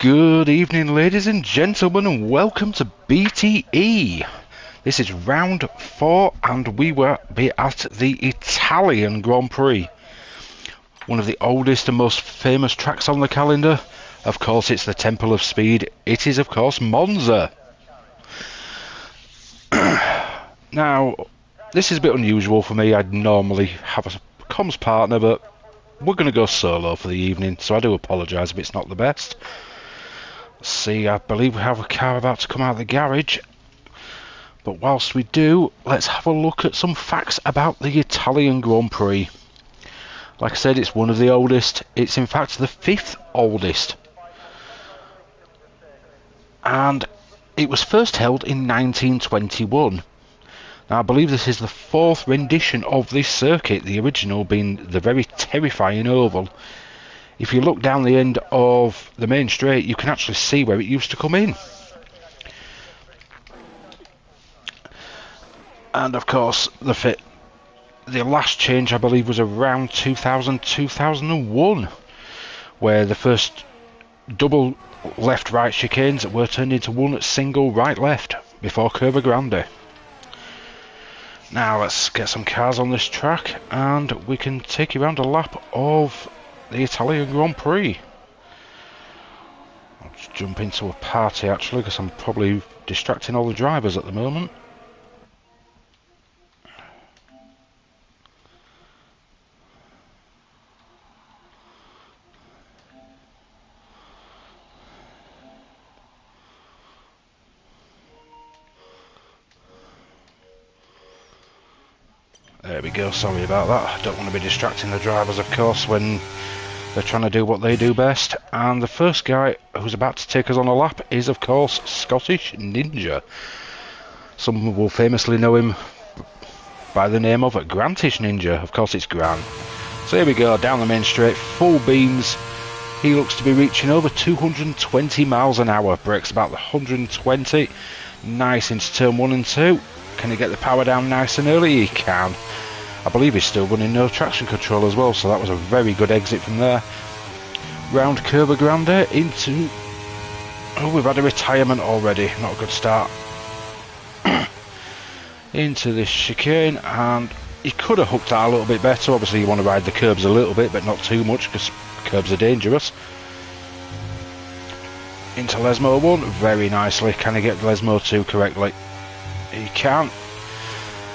Good evening, ladies and gentlemen, and welcome to BTE. This is round 4, and we will be at the Italian Grand Prix. One of the oldest and most famous tracks on the calendar. Of course, it's the Temple of Speed. It is, of course, Monza. Now, this is a bit unusual for me. I'd normally have a comms partner, but we're going to go solo for the evening, so I do apologise if it's not the best. See, I believe we have a car about to come out of the garage, but whilst we do, let's have a look at some facts about the Italian Grand Prix. Like I said, it's one of the oldest. It's in fact the 5th oldest, and it was first held in 1921. Now, I believe this is the 4th rendition of this circuit, the original being the very terrifying oval. If you look down the end of the main straight, you can actually see where it used to come in. And of course, the last change, I believe, was around 2000-2001, where the first double left-right chicanes were turned into one single right-left before Curva Grande. Now let's get some cars on this track, and we can take you around a lap of the Italian Grand Prix. I'll just jump into a party actually, because I'm probably distracting all the drivers at the moment. There we go, sorry about that. I don't want to be distracting the drivers, of course, when they're trying to do what they do best. And the first guy who's about to take us on a lap is, of course, Scottish Ninja. Some will famously know him by the name of Grantish Ninja. Of course, it's Grant. So here we go, down the main straight, full beams. He looks to be reaching over 220 miles an hour. Brakes about 120. Nice into turn 1 and 2. Can he get the power down nice and early? He can. I believe he's still running no traction control as well, so that was a very good exit from there. Round Curva Grande into... Oh, we've had a retirement already. Not a good start. Into this chicane, and he could have hooked that a little bit better. Obviously, you want to ride the curbs a little bit, but not too much, because curbs are dangerous. Into Lesmo 1, very nicely. Can he get Lesmo 2 correctly? He can.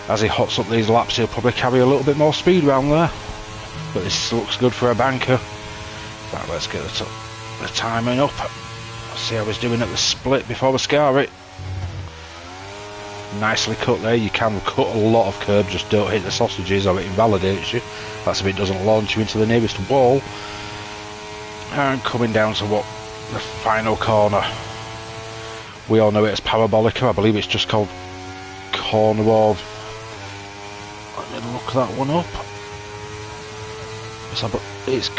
As he hots up these laps, he'll probably carry a little bit more speed around there, but this looks good for a banker. Right, let's get the timing up. Let's see how he's doing at the split before we scar it. Nicely cut there. You can cut a lot of curb, just don't hit the sausages or it invalidates you. That's if it doesn't launch you into the nearest wall. And coming down to what, the final corner. We all know it as Parabolica. I believe it's just called corner of... Let me look that one up. It's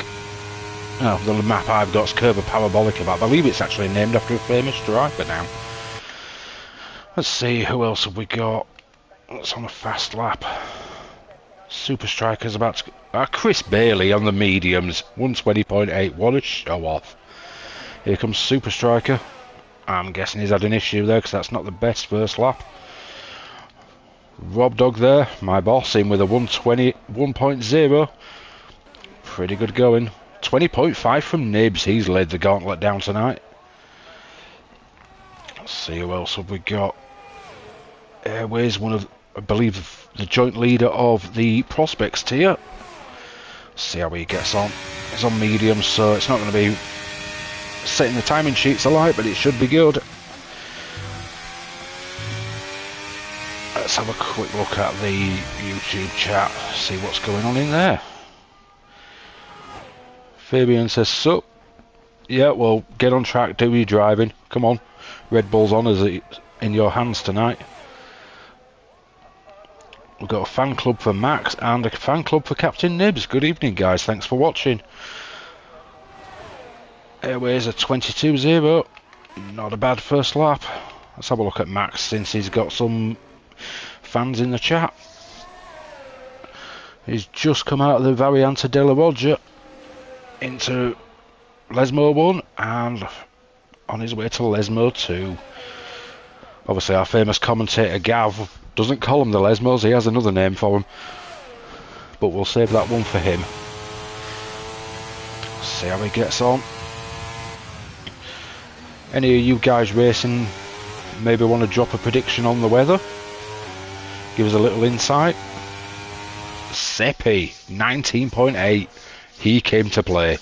no, the map I've got is Curva Parabolica, but I believe it's actually named after a famous driver now. Let's see, who else have we got that's on a fast lap? Super Striker's about to... Chris Bailey on the mediums, 120.8. What a show off. Here comes Super Striker. I'm guessing he's had an issue there, because that's not the best first lap. Rob Dog there, my boss, in with a 1:20.0. Pretty good going. 20.5 from Nibs. He's laid the gauntlet down tonight. Let's see who else have we got. Airways, one of, I believe, the joint leader of the prospects tier. Let's see how he gets on. He's on medium, so it's not going to be setting the timing sheets alight, but it should be good. Let's have a quick look at the YouTube chat, see what's going on in there. Fabian says, "Sup? Yeah, well, get on track, do your driving. Come on, Red Bull's honours in your hands tonight." We've got a fan club for Max and a fan club for Captain Nibs. Good evening, guys. Thanks for watching. Airways a 22.0. Not a bad first lap. Let's have a look at Max, since he's got some fans in the chat. He's just come out of the Variante della Roggia into Lesmo 1, and on his way to Lesmo 2. Obviously our famous commentator Gav doesn't call him the Lesmos, he has another name for him. But we'll save that one for him. See how he gets on. Any of you guys racing maybe want to drop a prediction on the weather? Give us a little insight. Seppi, 19.8. He came to play.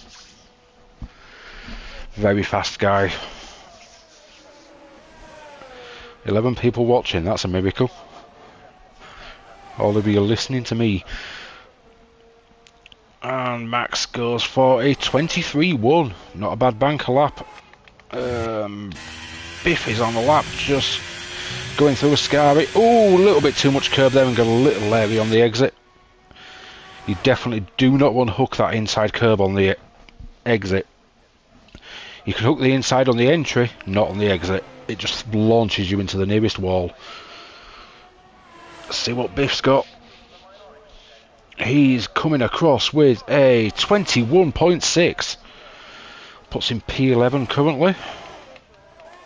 Very fast guy. 11 people watching, that's a miracle. All of you are listening to me. And Max goes for a 23-1. Not a bad banker lap. Biff is on the lap, just going through a scary. Oh, a little bit too much curb there and got a little airy on the exit. You definitely do not want to hook that inside curb on the exit. You can hook the inside on the entry, not on the exit. It just launches you into the nearest wall. Let's see what Biff's got. He's coming across with a 21.6. Puts him P11 currently.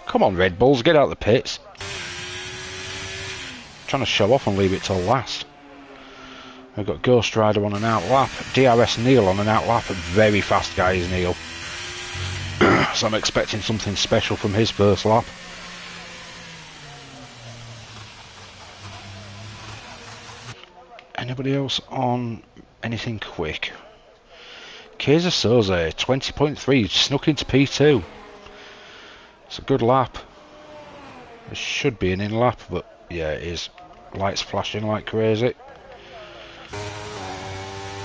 Come on, Red Bulls, get out of the pits. Trying to show off and leave it till last. We've got Ghost Rider on an out lap. DRS Neil on an out lap. Very fast guy is Neil. So I'm expecting something special from his first lap. Anybody else on anything quick? Kaiser Soze, 20.3, snuck into P2. It's a good lap. It should be an in lap, but yeah, it is. Lights flashing like crazy.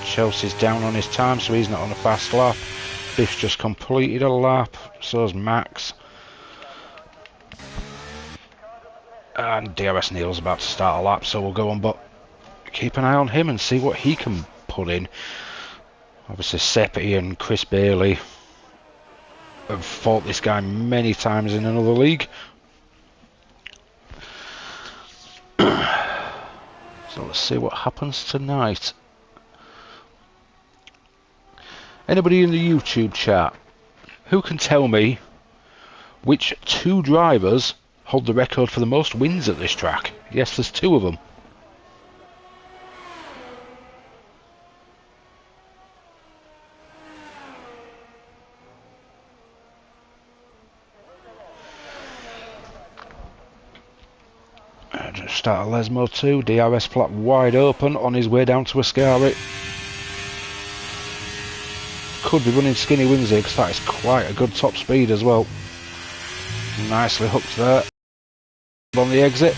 Chelsea's down on his time, so he's not on a fast lap. Biff's just completed a lap, so's Max. And DRS Neil's about to start a lap, so we'll go on, but keep an eye on him and see what he can put in. Obviously Seppi and Chris Bailey have fought this guy many times in another league. So let's see what happens tonight. Anybody in the YouTube chat who can tell me which two drivers hold the record for the most wins at this track? Yes, there's two of them. Start a Lesmo 2, DRS flap wide open on his way down to Ascari. Could be running skinny wings here because that is quite a good top speed as well. Nicely hooked there. On the exit.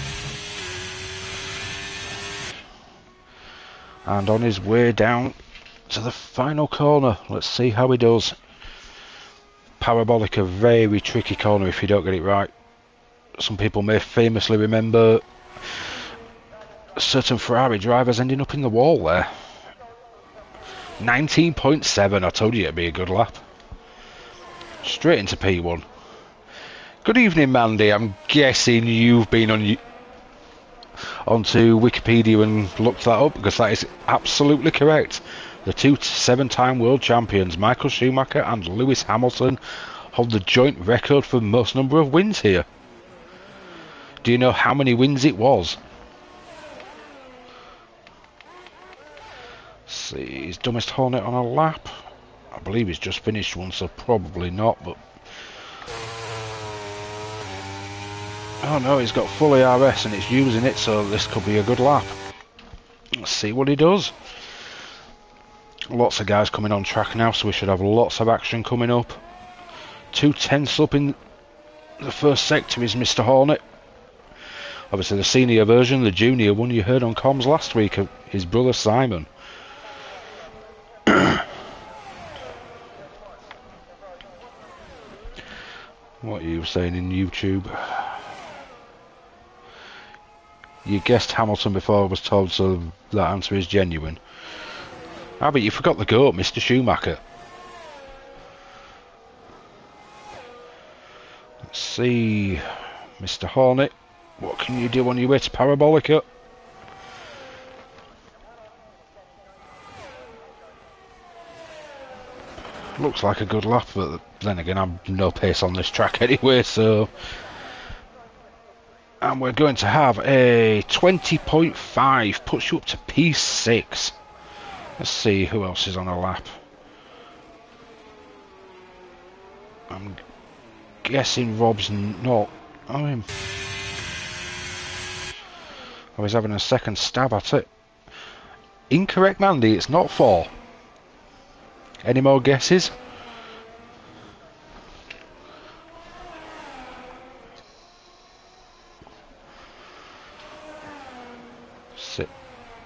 And on his way down to the final corner. Let's see how he does. Parabolic, a very tricky corner if you don't get it right. Some people may famously remember certain Ferrari drivers ending up in the wall there. 19.7, I told you it'd be a good lap. Straight into P1. Good evening, Mandy. I'm guessing you've been onto Wikipedia and looked that up, because that is absolutely correct. The two 7-time world champions, Michael Schumacher and Lewis Hamilton, hold the joint record for most number of wins here. Do you know how many wins it was? See, he's dumbest Hornet on a lap. I believe he's just finished one, so probably not, but... Oh no, he's got full ERS and it's using it, so this could be a good lap. Let's see what he does. Lots of guys coming on track now, so we should have lots of action coming up. 2/10 up in the first sector is Mr. Hornet. Obviously the senior version, the junior one you heard on comms last week, of his brother Simon. What are you saying in YouTube? You guessed Hamilton before I was told, so that answer is genuine. Ah, but you forgot the GOAT, Mr. Schumacher. Let's see, Mr. Hornet, what can you do on your way to Parabolica? Looks like a good lap, but then again, I'm no pace on this track anyway, so... And we're going to have a 20.5, puts you up to P6. Let's see who else is on a lap. I'm guessing Rob's not. Oh, he's having a second stab at it. Incorrect, Mandy, it's not 4. Any more guesses?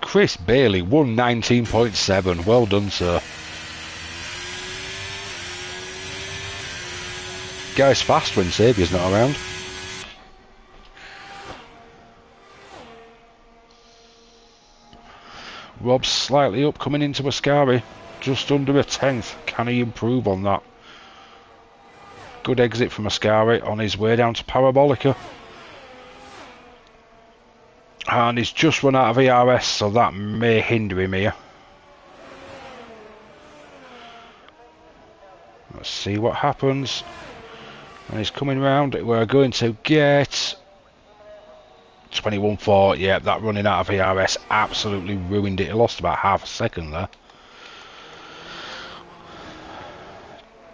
Chris Bailey, 119.7. Well done, sir. Guy's fast when Saviour's not around. Rob's slightly up coming into Ascari. Just under a 10th. Can he improve on that? Good exit from Ascari on his way down to Parabolica. And he's just run out of ERS, so that may hinder him here. Let's see what happens. And he's coming round. We're going to get 21.4. Yeah, that running out of ERS absolutely ruined it. He lost about half a second there.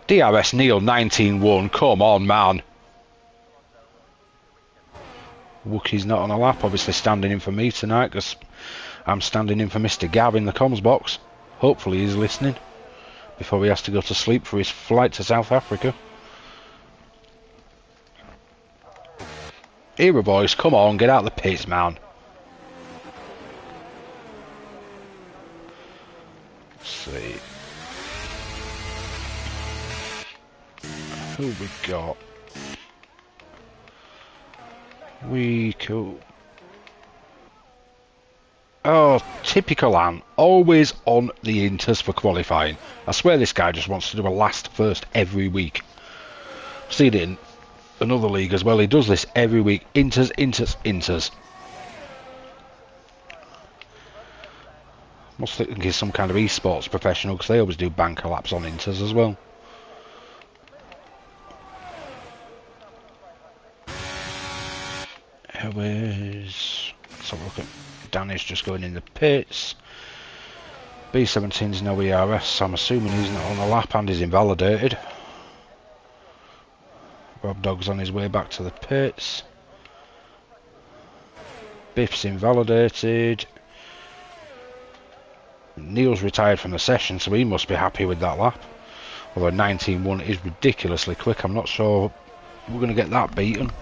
DRS Neil 19.1. Come on, man. Wookie's not on a lap, obviously standing in for me tonight because I'm standing in for Mr. Gav in the comms box. Hopefully he's listening before he has to go to sleep for his flight to South Africa. Era boys, come on, get out of the pits, man. Let's see. Who we got? We cool. Oh, typical Ant. Always on the inters for qualifying. I swear this guy just wants to do a last first every week. I've seen it in another league as well. He does this every week. Inters, inters, inters. Must think he's some kind of esports professional because they always do banker laps on inters as well. Who is... Let's have a look at... Danny's just going in the pits. B17's no ERS, so I'm assuming he's not on the lap and is invalidated. Rob Dog's on his way back to the pits. Biff's invalidated. Neil's retired from the session, so he must be happy with that lap. Although 19.1 is ridiculously quick, I'm not sure we're going to get that beaten.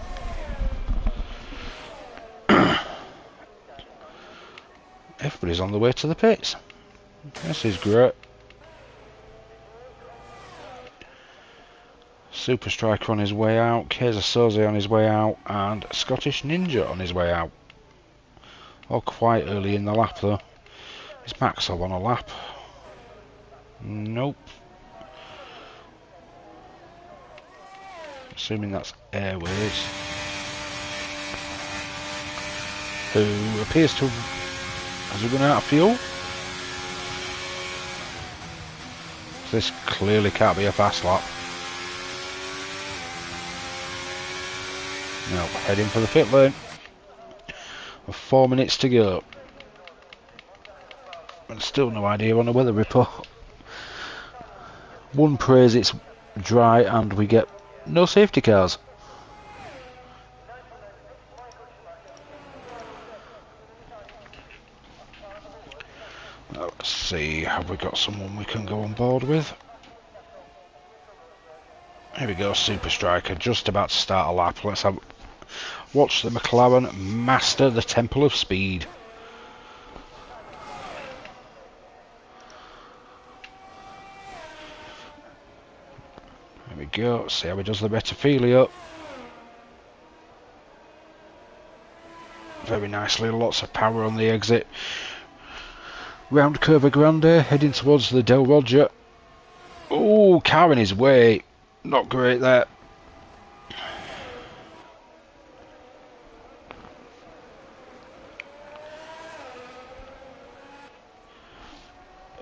Everybody's on the way to the pits. This is great. Super Striker on his way out, Kaiser Soze on his way out, and Scottish Ninja on his way out. All quite early in the lap though. Is Maxwell on a lap? Nope. Assuming that's Airways. Who appears to... Has he run out of fuel? This clearly can't be a fast lap. No, heading for the pit lane. 4 minutes to go. And still no idea on the weather report. One praise it's dry and we get no safety cars. Let's see, have we got someone we can go on board with? Here we go, Super Striker, just about to start a lap. Let's have watch the McLaren master the Temple of Speed. There we go, see how he does the Retafilio. Very nicely, lots of power on the exit. Round Curva Grande, heading towards the Del Roger. Oh, car in his way. Not great there.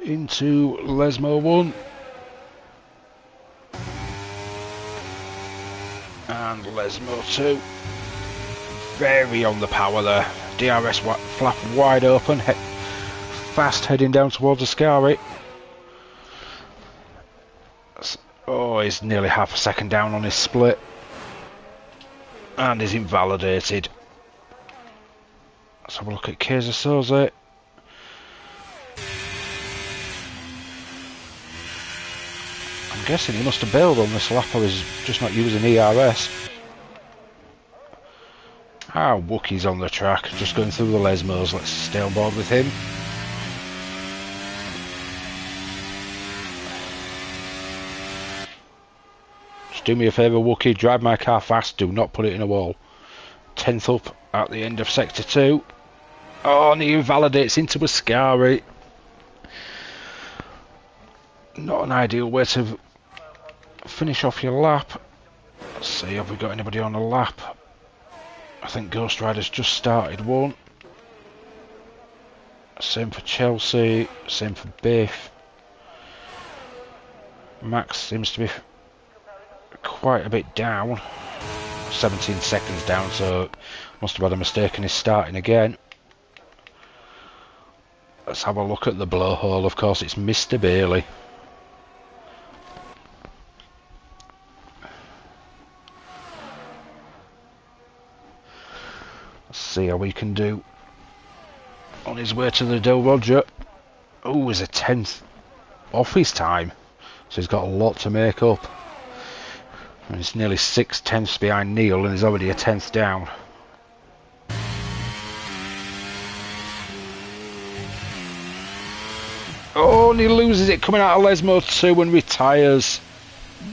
Into Lesmo 1. And Lesmo too. Very on the power there. DRS flap wide open. Fast heading down towards Ascari. Oh, he's nearly half a second down on his split. And he's invalidated. Let's have a look at Keizer Soze. I'm guessing he must have bailed on this lap, or he's just not using ERS. Wookie's on the track, just going through the Lesmos. Let's stay on board with him. Just do me a favour, Wookie, drive my car fast, do not put it in a wall. 10th up at the end of Sector 2. Oh, and he invalidates into Ascari. Not an ideal way to finish off your lap. Let's see, have we got anybody on a lap? I think Ghost Rider's just started one. Same for Chelsea, same for Biff. Max seems to be quite a bit down. 17 seconds down, so must have had a mistake and is starting again. Let's have a look at the blowhole. Of course, it's Mr. Bailey. Let's see how we can do. On his way to the Del Roger. Oh, he's a 10th off his time, so he's got a lot to make up. And he's nearly 6/10ths behind Neil, and he's already a 10th down. Oh, and he loses it coming out of Lesmo 2 and retires.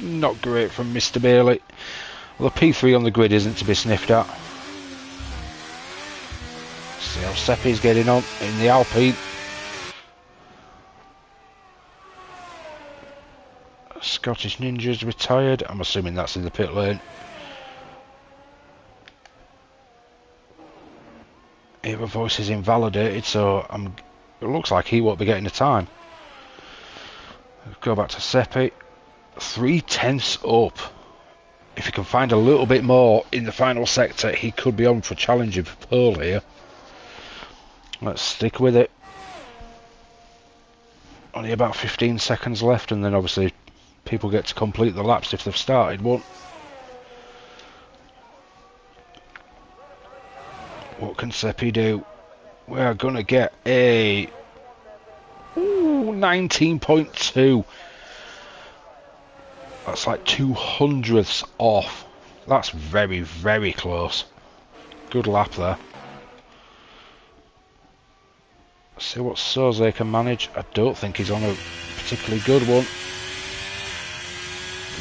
Not great from Mr. Bailey. Well, the P3 on the grid isn't to be sniffed at. See how Seppi's getting on in the Alpine. Scottish Ninja's retired. I'm assuming that's in the pit lane. Eva Voice is invalidated, so it looks like he won't be getting the time. Go back to Seppi. 3/10ths up. If he can find a little bit more in the final sector, he could be on for challenging for pole here. Let's stick with it. Only about 15 seconds left, and then obviously people get to complete the laps if they've started one. What can Seppi do? We're gonna get a 19.2. That's like 200ths off. That's very, very close. Good lap there. Let's see what Soze can manage. I don't think he's on a particularly good one.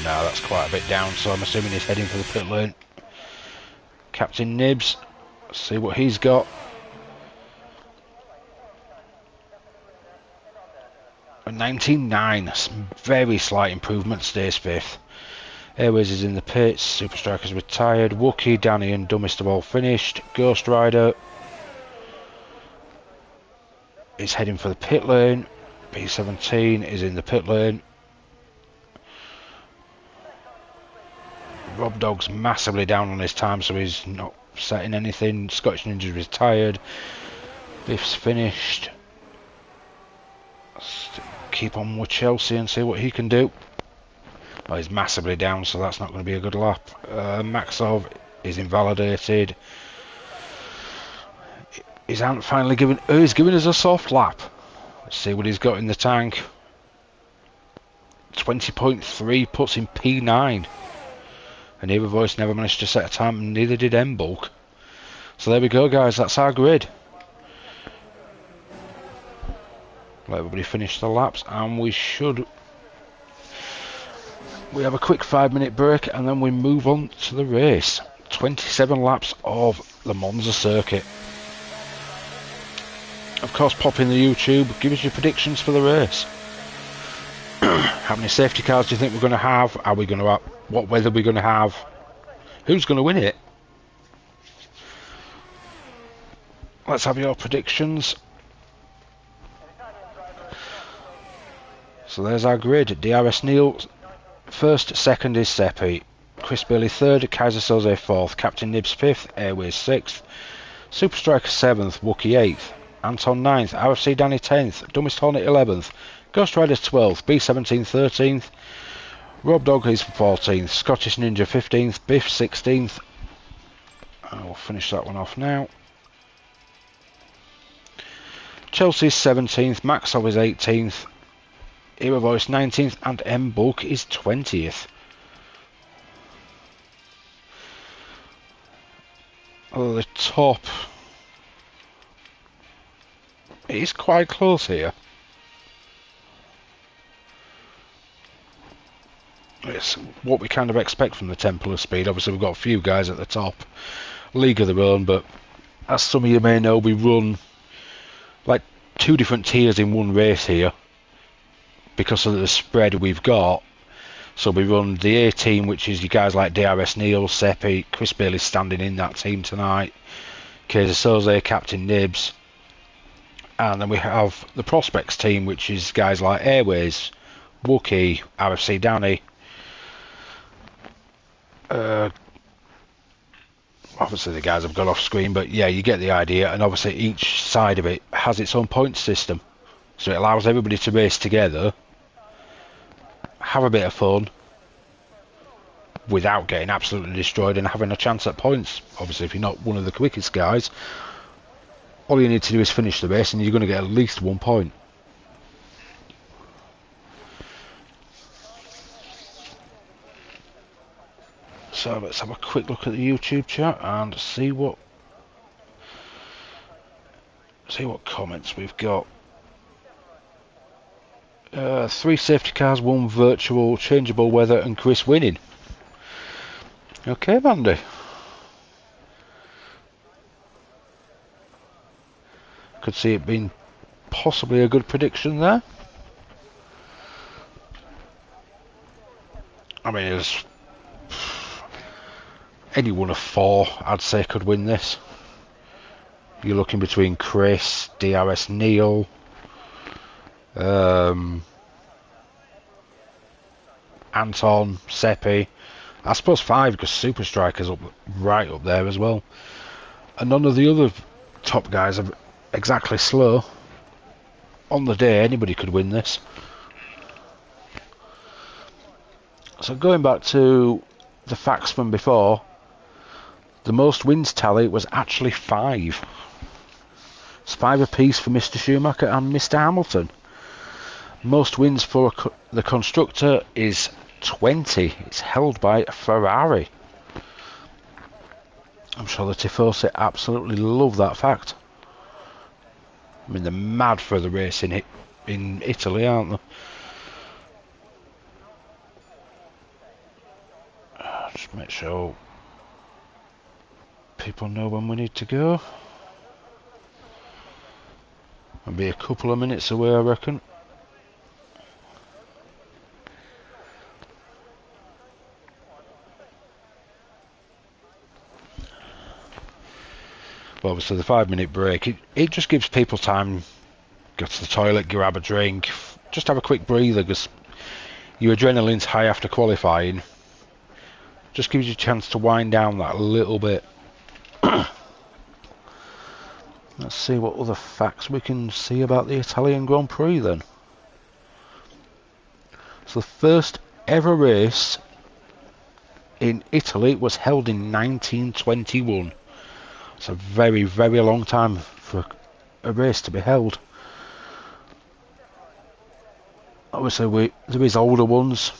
No, that's quite a bit down, so I'm assuming he's heading for the pit lane. Captain Nibs, let's see what he's got. A 19.9, very slight improvement, stays 5th. Airways is in the pits, Super Striker's retired, Wookie, Danny and Dummest have all finished. Ghost Rider is heading for the pit lane. B17 is in the pit lane. Rob Dog's massively down on his time, so he's not setting anything. Scottish Ninja's retired. Biff's finished. Let's keep on with Chelsea and see what he can do. Oh, he's massively down, so that's not going to be a good lap. Maxov is invalidated. His aunt finally given. Oh, he's giving us a soft lap. Let's see what he's got in the tank. 20.3 puts him P9. And Eva Voice never managed to set a time, and neither did M-Bulk. So there we go, guys. That's our grid. Let everybody finish the laps, and we have a quick 5-minute break, and then we move on to the race. 27 laps of the Monza circuit. Of course, pop in the YouTube, give us your predictions for the race. How many safety cars do you think we're going to have? Are we going to have, what weather are we going to have? Who's going to win it? Let's have your predictions. So there's our grid. DRS Neil first, second is Seppi, Chris Bailey 3rd, Kaiser Soze 4th, Captain Nibs 5th, Airways 6th, Super Striker 7th, Wookie 8th, Anton 9th, RFC Danny 10th, Dumbest Hornet 11th, Ghost Rider 12th, B17 13th, Rob Dog is 14th, Scottish Ninja 15th, Biff 16th. I'll finish that one off now. Chelsea's 17th, Maxov is 18th, Era Voice 19th, and M Bulk is 20th. Oh, the top, it is quite close here. It's what we kind of expect from the Temple of Speed. Obviously we've got a few guys at the top, league of their own, but as some of you may know, we run like 2 different tiers in one race here because of the spread we've got. So we run the A team, which is you guys like DRS Neil, Seppi, Chris Bailey standing in that team tonight, Kaiser Soze, Captain Nibs, and then we have the Prospects team, which is guys like Airways, Wookie, RFC Danny, obviously the guys have gone off screen, but yeah, you get the idea. And obviously each side of it has its own point system, so it allows everybody to race together, have a bit of fun without getting absolutely destroyed and having a chance at points. Obviously if you're not one of the quickest guys, all you need to do is finish the race and you're going to get at least 1 point. So let's have a quick look at the YouTube chat and see what comments we've got. 3 safety cars, 1 virtual, changeable weather, and Chris winning. Okay, Mandy. Could see it being possibly a good prediction there. I mean, there's any one of 4 I'd say could win this. You're looking between Chris, DRS Neil, Anton, Seppi, I suppose 5 because Super Striker's right up there as well, and none of the other top guys are exactly slow. On the day anybody could win this. So going back to the facts from before, the most wins tally was actually 5. It's 5 apiece for Mr. Schumacher and Mr. Hamilton. Most wins for the constructor is 20. It's held by Ferrari. I'm sure the Tifosi absolutely love that fact. I mean, they're mad for the race in Italy, aren't they? Just make sure people know when we need to go. I'll be a couple of minutes away, I reckon. But obviously the 5-minute break, it just gives people time, go to the toilet, grab a drink, just have a quick breather, because your adrenaline's high after qualifying. Just gives you a chance to wind down that a little bit. Let's see what other facts we can see about the Italian Grand Prix then. So the first ever race in Italy was held in 1921. It's a very, very long time for a race to be held. Obviously there is older ones.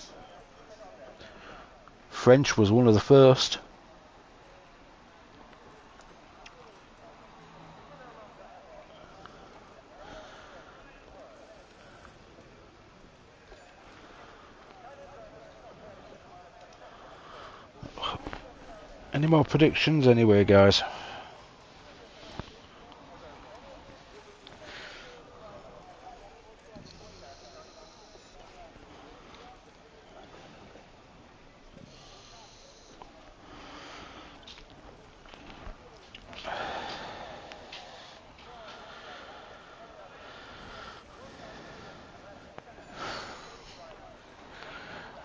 French was one of the first. Any more predictions anyway, guys?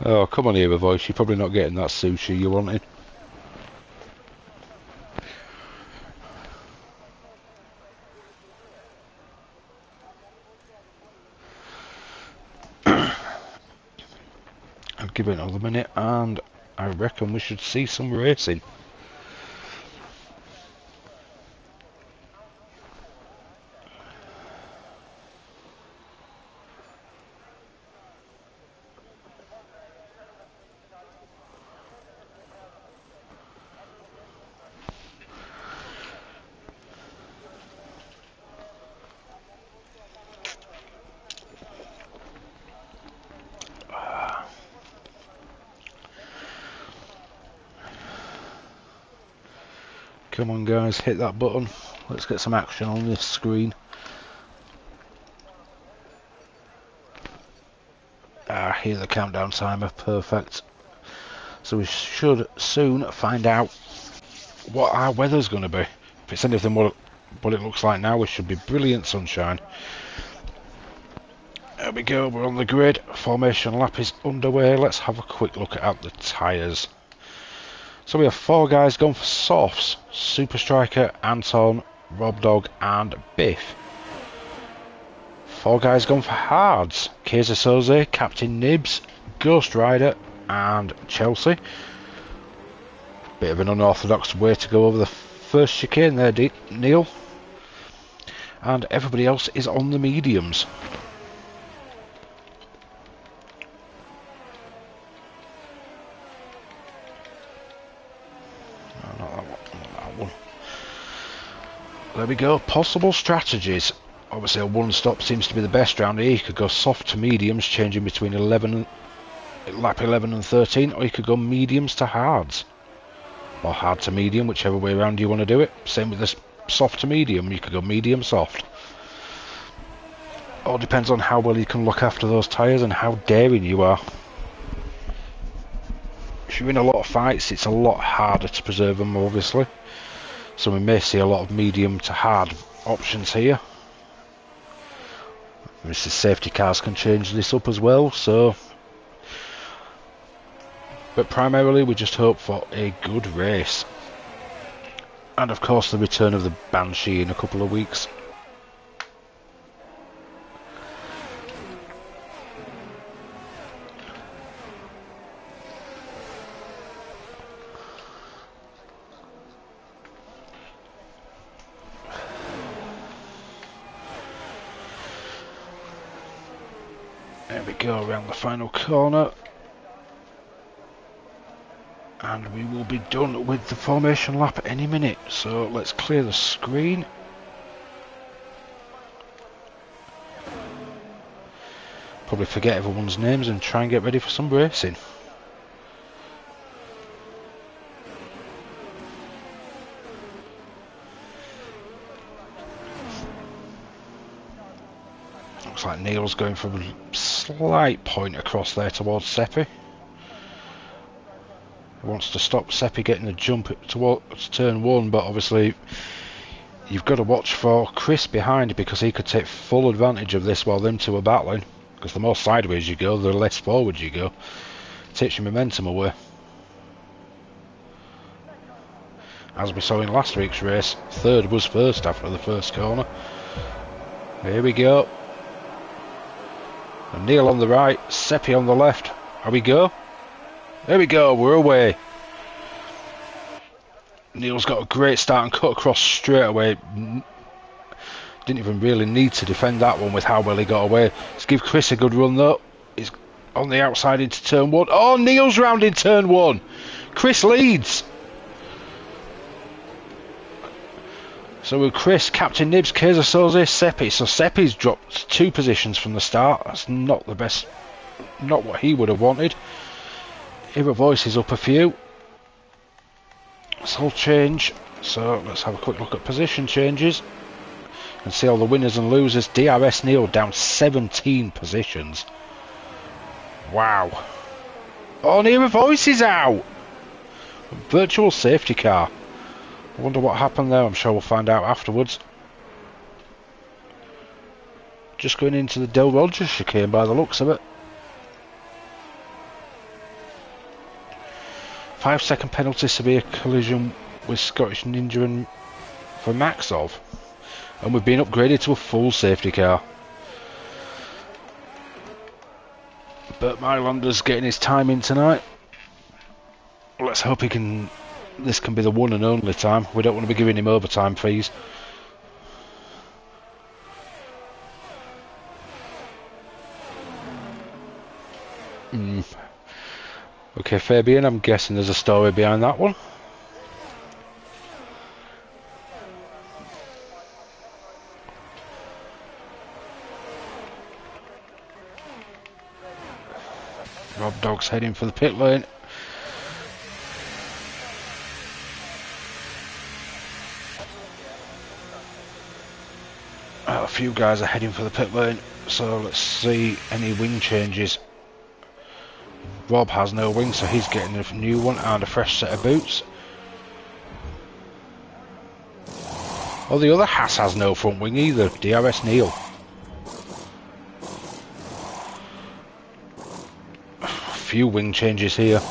Oh, come on here, voice. You're probably not getting that sushi you're wanting. I'll give it another minute, and I reckon we should see some racing. Come on guys, hit that button. Let's get some action on this screen. Here's the countdown timer, perfect. So we should soon find out what our weather's going to be. If it's anything what it looks like now, we should be brilliant sunshine. There we go, we're on the grid. Formation lap is underway. Let's have a quick look at the tyres. So we have 4 guys going for softs: Super Striker, Anton, Rob Dog and Biff. 4 guys going for hards: Kaiser Soze, Captain Nibs, Ghost Rider and Chelsea. Bit of an unorthodox way to go over the first chicane there, Neil. And everybody else is on the mediums. There we go, possible strategies. Obviously a one stop seems to be the best round here. You could go soft to mediums, changing between lap 11 and 13, or you could go mediums to hards. Or hard to medium, whichever way around you want to do it. Same with this soft to medium, you could go medium soft. All depends on how well you can look after those tyres and how daring you are. If you're in a lot of fights, it's a lot harder to preserve them, obviously. So we may see a lot of medium to hard options here. Obviously safety cars can change this up as well, so... But primarily we just hope for a good race. And of course the return of the Banshee in a couple of weeks. There we go, around the final corner. And we will be done with the formation lap any minute. So let's clear the screen. Probably forget everyone's names and try and get ready for some racing. Looks like Neil's going for a slight point across there towards Seppi. He wants to stop Seppi getting the jump towards turn 1, but obviously you've got to watch for Chris behind, because he could take full advantage of this while them two are battling. Because the more sideways you go, the less forward you go. It takes your momentum away. As we saw in last week's race, third was first after the first corner. Here we go. And Neil on the right, Seppi on the left. Here we go. There we go, we're away. Neil's got a great start and cut across straight away. Didn't even really need to defend that one with how well he got away. Let's give Chris a good run though. He's on the outside into turn 1. Oh, Neil's round in turn 1. Chris leads. So with Chris, Captain Nibs, Kaiser Soze, Seppi. So Seppi's dropped 2 positions from the start. That's not the best, not what he would have wanted. Here a voice is up a few. This will change. So let's have a quick look at position changes and see all the winners and losers. DRS Neil down 17 positions. Wow. Oh, and here a voice is out. Virtual safety car. I wonder what happened there. I'm sure we'll find out afterwards. Just going into the Del Rogers chicane by the looks of it. 5-second penalty, severe collision with Scottish Ninja and for Maxov. And we've been upgraded to a full safety car. Bert Mylander's getting his time in tonight. Let's hope he can. This can be the one and only time. We don't want to be giving him overtime fees. Okay, Fabian, I'm guessing there's a story behind that one. Rob Dogg's heading for the pit lane. A few guys are heading for the pit lane, so let's see any wing changes. Rob has no wing, so he's getting a new one and a fresh set of boots. Oh, the other Haas has no front wing either, DRS Neil. A few wing changes here.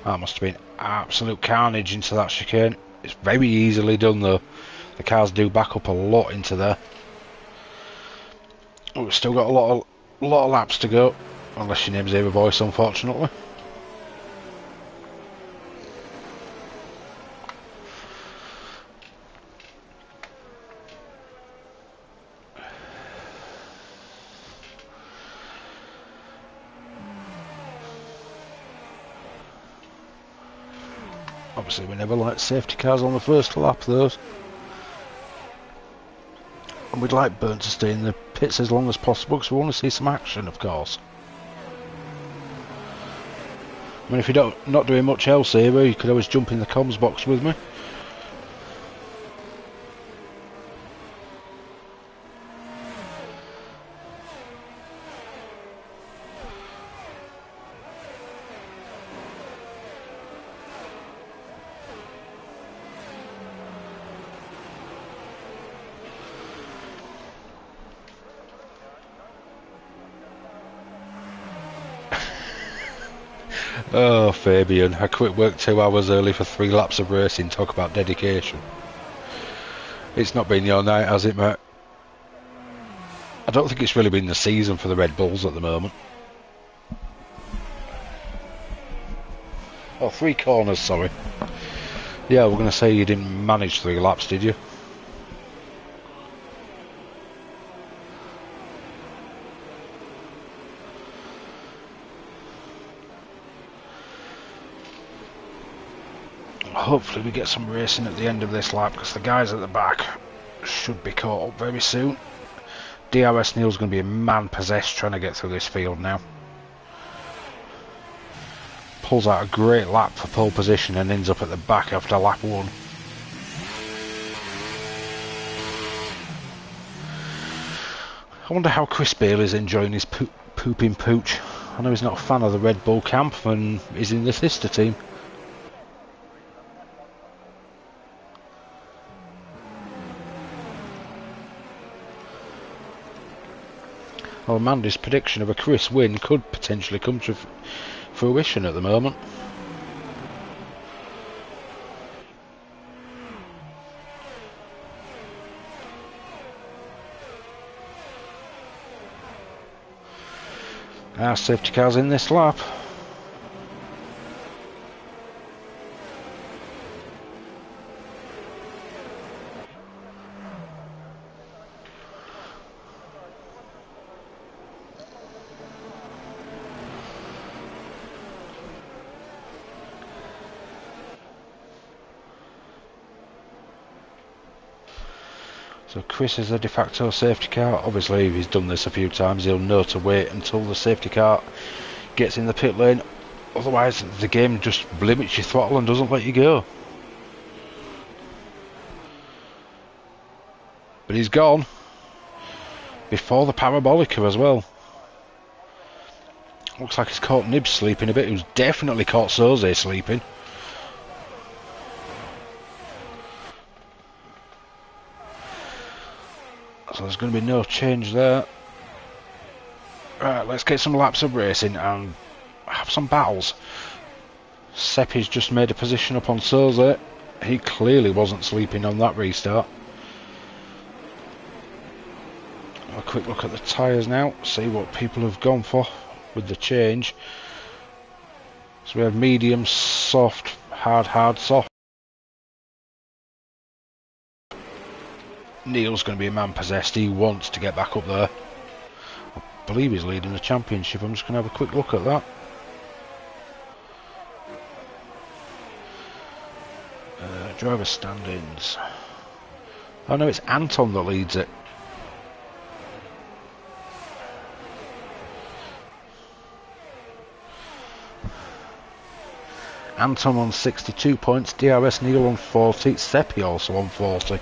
That must have been absolute carnage into that chicane. It's very easily done though. The cars do back up a lot into there. We've still got a lot of laps to go, unless your name's Ava Voice, unfortunately. Obviously we never like safety cars on the first lap though. And we'd like Burn to stay in the pits as long as possible because we want to see some action, of course. I mean, if you're not doing much else here, you could always jump in the comms box with me. Oh, Fabian, I quit work 2 hours early for 3 laps of racing. Talk about dedication. It's not been your night, has it, mate? I don't think it's really been the season for the Red Bulls at the moment. Oh, 3 corners, sorry. Yeah, we're going to say you didn't manage 3 laps, did you? Hopefully we get some racing at the end of this lap because the guys at the back should be caught up very soon. DRS Neil's going to be man-possessed trying to get through this field now. Pulls out a great lap for pole position and ends up at the back after lap 1. I wonder how Chris Bailey's enjoying his pooping pooch. I know he's not a fan of the Red Bull camp and he's in the sister team. Well, Amanda's prediction of a Chris win could potentially come to fruition at the moment. Our safety car's in this lap. So Chris is a de facto safety car. Obviously if he's done this a few times he'll know to wait until the safety car gets in the pit lane. Otherwise the game just limits your throttle and doesn't let you go. But he's gone. Before the parabolica as well. Looks like he's caught Nibs sleeping a bit. He's definitely caught Soze sleeping. So there's going to be no change there. Right, let's get some laps of racing and have some battles. Seppi's just made a position up on Souza. He clearly wasn't sleeping on that restart. Have a quick look at the tyres now, see what people have gone for with the change. So we have medium, soft, hard, soft. Neil's going to be a man possessed. He wants to get back up there. I believe he's leading the championship. I'm just going to have a quick look at that. Driver standings. Oh no, it's Anton that leads it. Anton on 62 points, DRS Neil on 40, Seppi also on 40.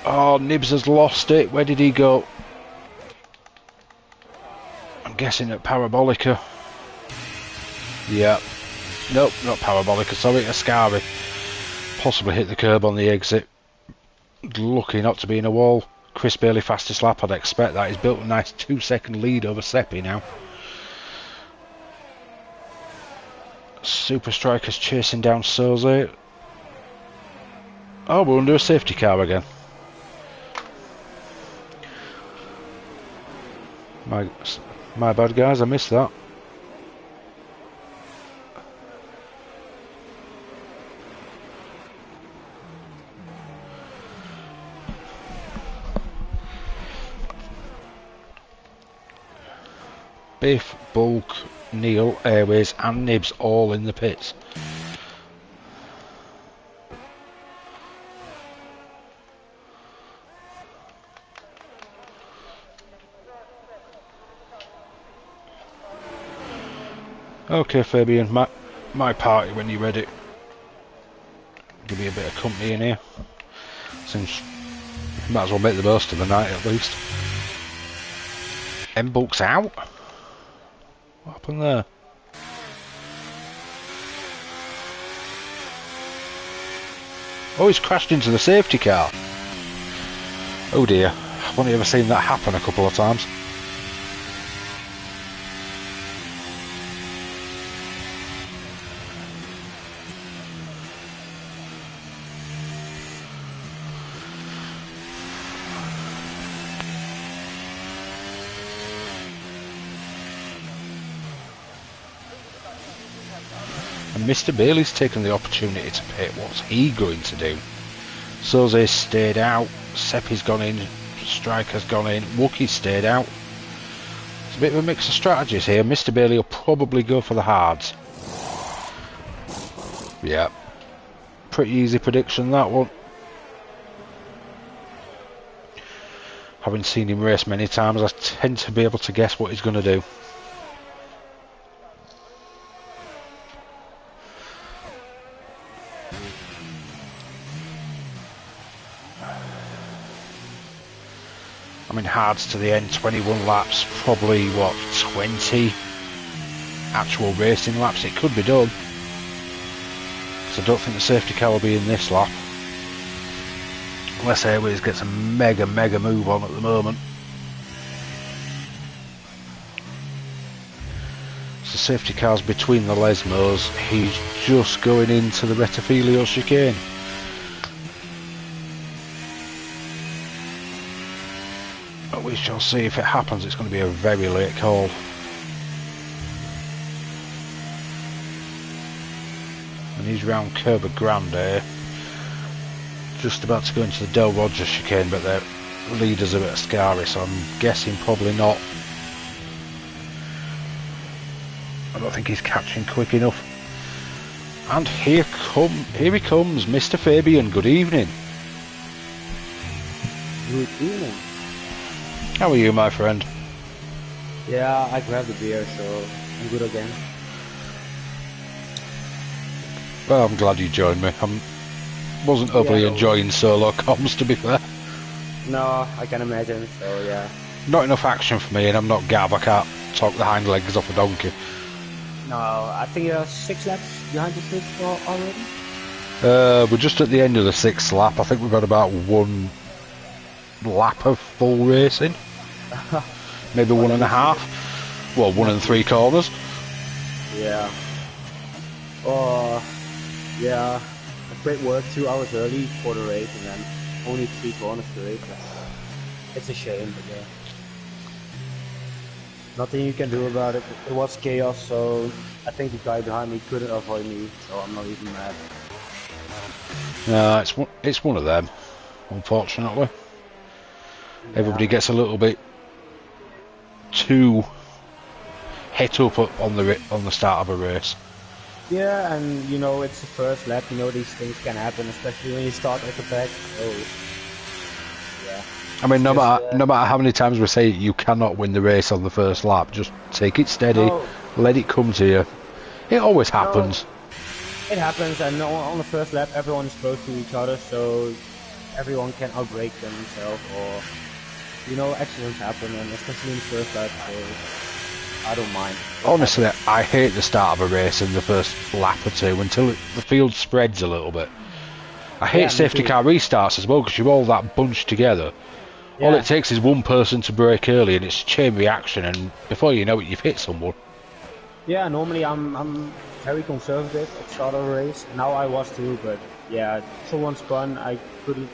Oh, Nibs has lost it. Where did he go? I'm guessing at Parabolica. Yeah. Nope, not Parabolica, sorry, Ascari. Possibly hit the curb on the exit. Lucky not to be in a wall. Chris Bailey fastest lap, I'd expect that. He's built a nice 2-second lead over Seppi now. Super Strikers chasing down Souza. Oh, we're under a safety car again. My bad, guys, I missed that. Biff, Bulk, Neil, Airways and Nibs all in the pits. Okay, Fabian, my party when you're ready. Give me a bit of company in here. Seems might as well make the most of the night at least. M-Bulk's out? What happened there? Oh, he's crashed into the safety car. Oh dear, I've only ever seen that happen a couple of times. Mr. Bailey's taken the opportunity to pit. What's he going to do? Souza stayed out, Seppi's gone in, Striker's gone in, Wookie's stayed out. It's a bit of a mix of strategies here. Mr. Bailey will probably go for the hards. Yeah. Pretty easy prediction, that one. Having seen him race many times, I tend to be able to guess what he's going to do. I mean, hards to the end, 21 laps, probably, what, 20 actual racing laps? It could be done. So I don't think the safety car will be in this lap. Unless Airways gets a mega move on at the moment. So safety car's between the Lesmos. He's just going into the Rettifilio chicane. We shall see if it happens. It's going to be a very late call. And he's round Kerber Grande, just about to go into the Del Rogers chicane, but their leader's a bit scary, so I'm guessing probably not. I don't think he's catching quick enough. And here he comes, Mr. Fabian. Good evening. Good evening. How are you, my friend? Yeah, I grabbed the beer, so I'm good again. Well, I'm glad you joined me. I wasn't overly enjoying solo comms, to be fair. No, I can imagine, so yeah. Not enough action for me, and I'm not Gav. I can't talk the hind legs off a donkey. No, I think you're 6 laps behind the finish already? We're just at the end of the 6th lap. I think we've had about 1 lap of full racing. maybe Or one let and a me see half. Well, 1 3/4. Yeah. Or yeah, a great work 2 hours early for the race, and then only 3 corners to race. It's a shame, but yeah. Nothing you can do about it. It was chaos, so I think the guy behind me couldn't avoid me, so I'm not even mad. No, it's one of them, unfortunately. Yeah. Everybody gets a little bit too het up on the start of a race. Yeah, and you know it's the first lap. You know these things can happen, especially when you start at the back. So yeah. I mean, no Just, matter how many times we say you cannot win the race on the first lap, just take it steady, No, let it come to you. It always no, happens. it happens, and on the first lap everyone is close to each other, so everyone can outbrake themselves, or you know accidents happen, and especially in the first lap. So I don't mind. It Honestly, happens. I hate the start of a race in the first lap or two until the field spreads a little bit. I hate Yeah, me safety too. car restarts as well because you're all that bunched together. All it Yeah, takes is one person to brake early and it's a chain reaction, and before you know it, you've hit someone. yeah. Normally I'm very conservative at start of a race. Now I was too, but yeah, someone spun. I couldn't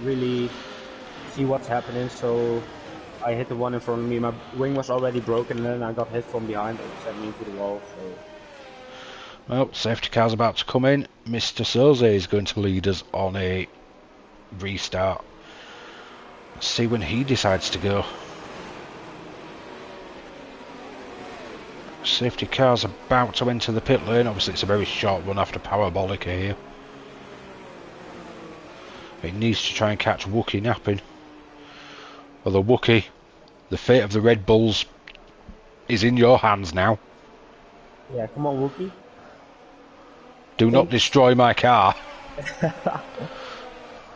really see what's happening, so I hit the one in front of me. My wing was already broken, and then I got hit from behind. It sent me into the wall. So Well, safety car's about to come in. Mr. Soze is going to lead us on a restart. Let's see when he decides to go. Safety car's about to enter the pit lane. Obviously, it's a very short run after Parabolica here. It needs to try and catch Wookie napping. Although Wookie, the fate of the Red Bulls is in your hands now. yeah, come on, Wookie. Do not destroy my car.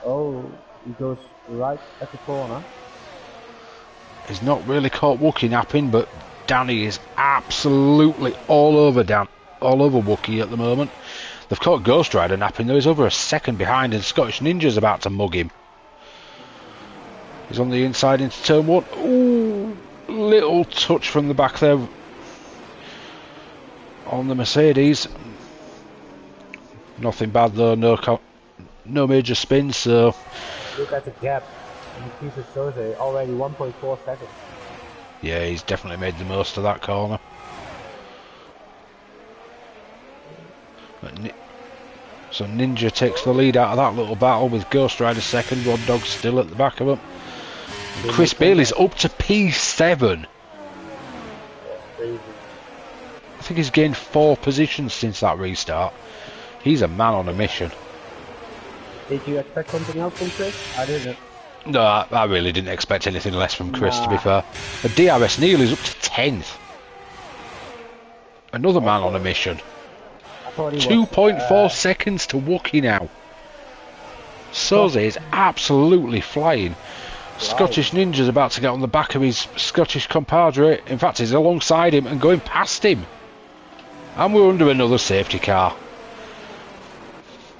Oh, he goes right at the corner. He's not really caught Wookie napping, but Danny is absolutely all over Wookie at the moment. They've caught Ghost Rider napping. There is over a second behind, and Scottish Ninja's about to mug him. He's on the inside into turn one. Ooh, little touch from the back there on the Mercedes. Nothing bad though. No major spin. So Look at the gap. And the piece of Soze already 1.4 seconds. yeah, he's definitely made the most of that corner. So Ninja takes the lead out of that little battle with Ghost Rider second. Rod Dog still at the back of him. And Chris Bailey's up to P7. Crazy. I think he's gained 4 positions since that restart. He's a man on a mission. Did you expect something else from Chris? I didn't. No, I really didn't expect anything less from Chris, to be fair. But DRS Neil is up to 10th. Another man on a mission. 2.4 seconds to Wookie now. Soze is absolutely flying. Scottish Ninja's about to get on the back of his Scottish compadre. In fact, he's alongside him and going past him. And we're under another safety car.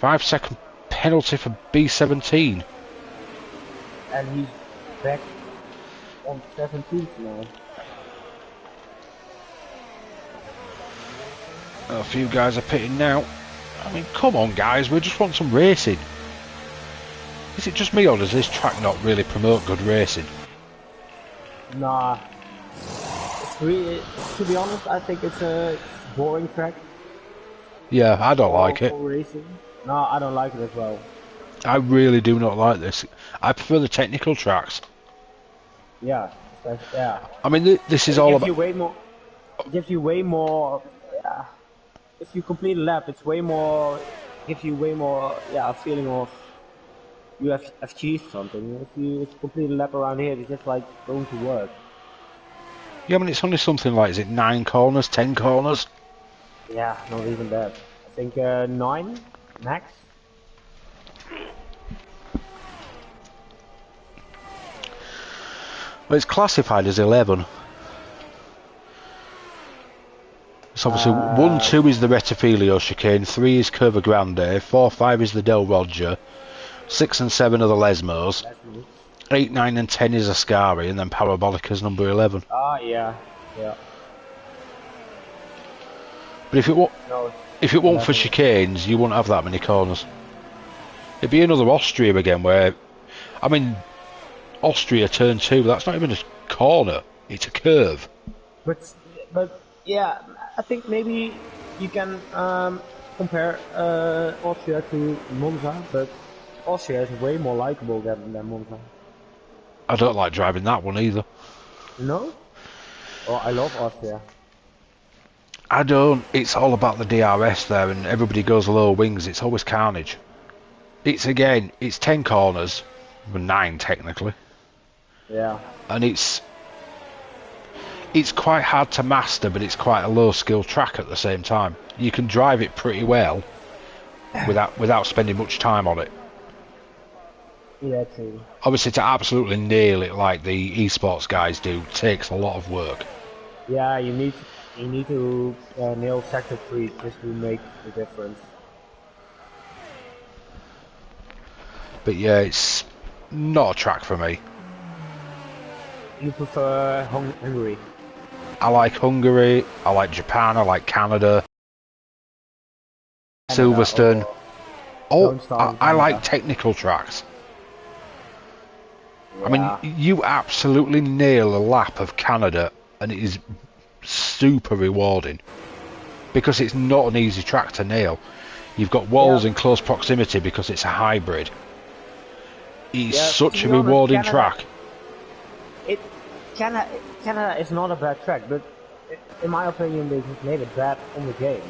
5-second penalty for B17. And he's back on 17th now. A few guys are pitting now. I mean, come on guys, we just want some racing. Is it just me, or does this track not really promote good racing? Nah. It's really, to be honest, I think it's a boring track. Yeah, I don't like it. For racing. No, I don't like it as well. I really do not like this. I prefer the technical tracks. Yeah, yeah. I mean, this is all about... It gives you way more... Yeah. If you complete a lap, it's way more... Gives you way more, yeah, a feeling of... You have achieved something. If you complete a lap around here, it's just like going to work. Yeah, I mean, it's only something like, is it 9 corners, 10 corners? Yeah, not even that. I think 9 max. Well, it's classified as 11. So obviously 1, 2 is the Rettifilio chicane, 3 is Curva Grande, 4, 5 is the Del Roger, 6 and 7 are the Lesmos, 8, 9 and 10 is Ascari, and then Parabolica's number 11. Ah, yeah. Yeah. But if it No, weren't for 11. chicanes, you wouldn't have that many corners. It'd be another Austria again, where, I mean, Austria turn 2, that's not even a corner, it's a curve. But yeah, I think maybe you can compare Austria to Monza, but Austria is way more likable than Monza. I don't like driving that one either. You know? Oh, I love Austria. I don't. It's all about the DRS there, and everybody goes low wings. It's always carnage. It's 10 corners, well, 9 technically, Yeah. and it's quite hard to master, but it's quite a low skill track at the same time. You can drive it pretty well without spending much time on it. Yeah, true. Obviously, to absolutely nail it like the esports guys do takes a lot of work. Yeah, you need to nail sector 3 just to make the difference. But yeah, it's not a track for me. You prefer Hungary? I like Hungary, I like Japan, I like Canada, Silverstone. I like technical tracks. Yeah. I mean, you absolutely nail a lap of Canada, and it is super rewarding because it's not an easy track to nail. You've got walls in close proximity because it's a hybrid. It's such a rewarding track. Canada is not a bad track, but in my opinion, they just made it bad on the game.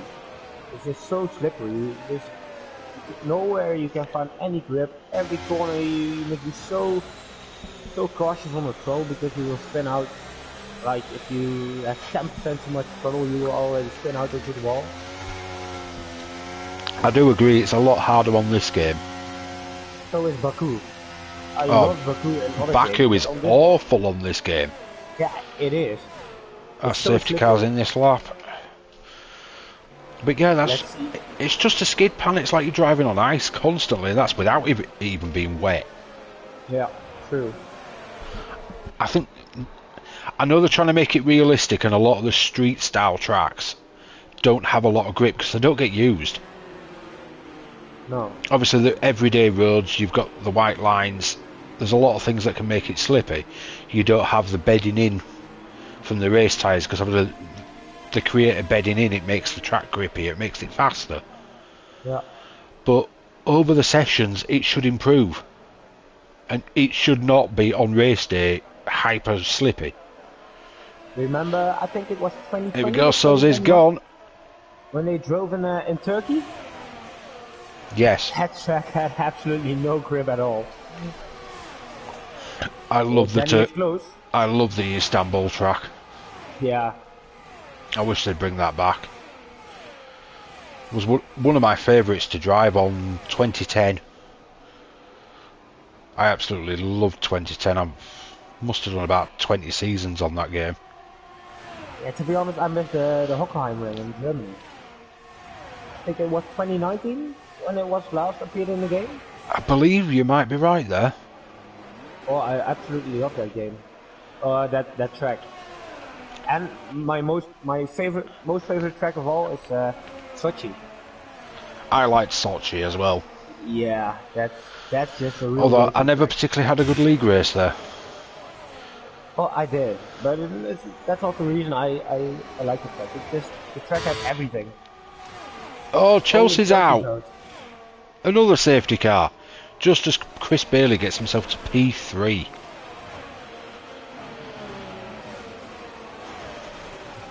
It's just so slippery. There's nowhere you can find any grip. Every corner you must be so cautious on the throttle because you will spin out. Like if you have 10% too much throttle, you will already spin out into the wall. I do agree, it's a lot harder on this game. So is Baku. I love Baku and other Baku games, is awful on this game. Yeah, it is. That's safety cars in this lap. But yeah, it's just a skid pan. It's like you're driving on ice constantly. That's without even being wet. Yeah, true. I know they're trying to make it realistic, and a lot of the street style tracks don't have a lot of grip because they don't get used. No. Obviously, the everyday roads, you've got the white lines. There's a lot of things that can make it slippy. You don't have the bedding in from the race tyres because the creator bedding in, it makes the track grippier, it makes it faster. Yeah. But over the sessions, it should improve, and it should not be on race day hyper slippy. Remember, I think it was 2020. Here we go, Sozi's gone. When they drove in Turkey? Yes. That track had absolutely no grip at all. I love I love the Istanbul track. Yeah. I wish they'd bring that back. It was one of my favourites to drive on 2010. I absolutely loved 2010. I must have done about 20 seasons on that game. Yeah, to be honest, I missed the Hockenheim ring in Germany. I think it was 2019 when it was last appeared in the game. I believe you might be right there. Oh, I absolutely love that game. That track. And my most favorite track of all is Sochi. I liked Sochi as well. Yeah, that's just a real. Although I never particularly had a good league race there. Oh, I did, but that's also the reason I like the track. It's just the track has everything. Oh, Chelsea's out. Another safety car. Just as Chris Bailey gets himself to P3.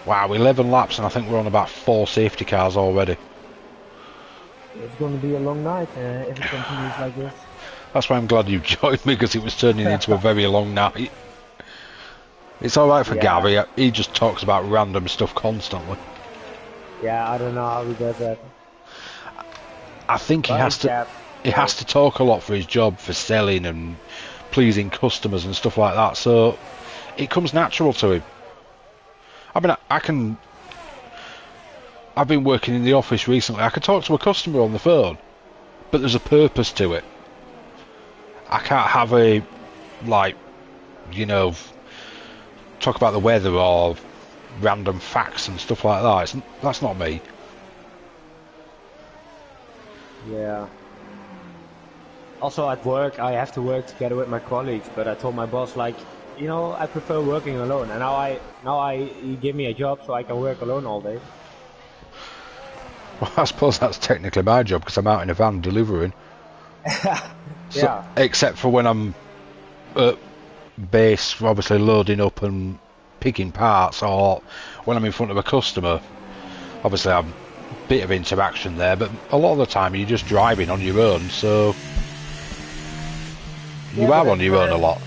Wow, 11 laps, and I think we're on about 4 safety cars already. It's going to be a long night if it continues like this. That's why I'm glad you joined me, because it was turning into a very long night. It's alright for Gary, he just talks about random stuff constantly. Yeah, I don't know how he does that. I think he has to talk a lot for his job, for selling and pleasing customers and stuff like that, so it comes natural to him. I mean, I've been working in the office recently. I can talk to a customer on the phone, but there's a purpose to it. I can't have a like, you know, talk about the weather or random facts and stuff like that. That's not me. Yeah. Also at work, I have to work together with my colleagues, but I told my boss, like, you know, I prefer working alone, and now you give me a job so I can work alone all day. Well, I suppose that's technically my job because I'm out in a van delivering. So, Yeah. except for when I'm at base, obviously loading up and picking parts, or when I'm in front of a customer, obviously I'm a bit of interaction there, but a lot of the time you're just driving on your own, so you Yeah, are on your own a lot.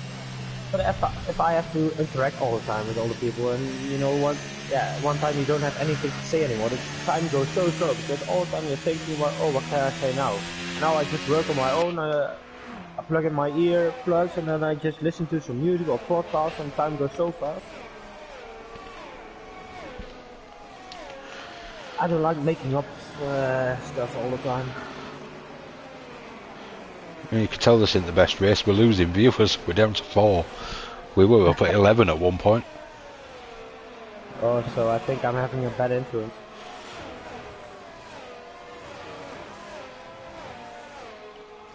but if I have to interact all the time with all the people, and you know what, yeah, one time you don't have anything to say anymore, the time goes so slow because all the time you're thinking about, oh, what can I say now? Now I just work on my own. I plug in my ear plugs and then I just listen to some music or podcasts, and time goes so fast. I don't like making up stuff all the time. And you can tell this isn't the best race. We're losing viewers. We're down to 4. We were up at 11 at one point. Oh, so I think I'm having a bad influence.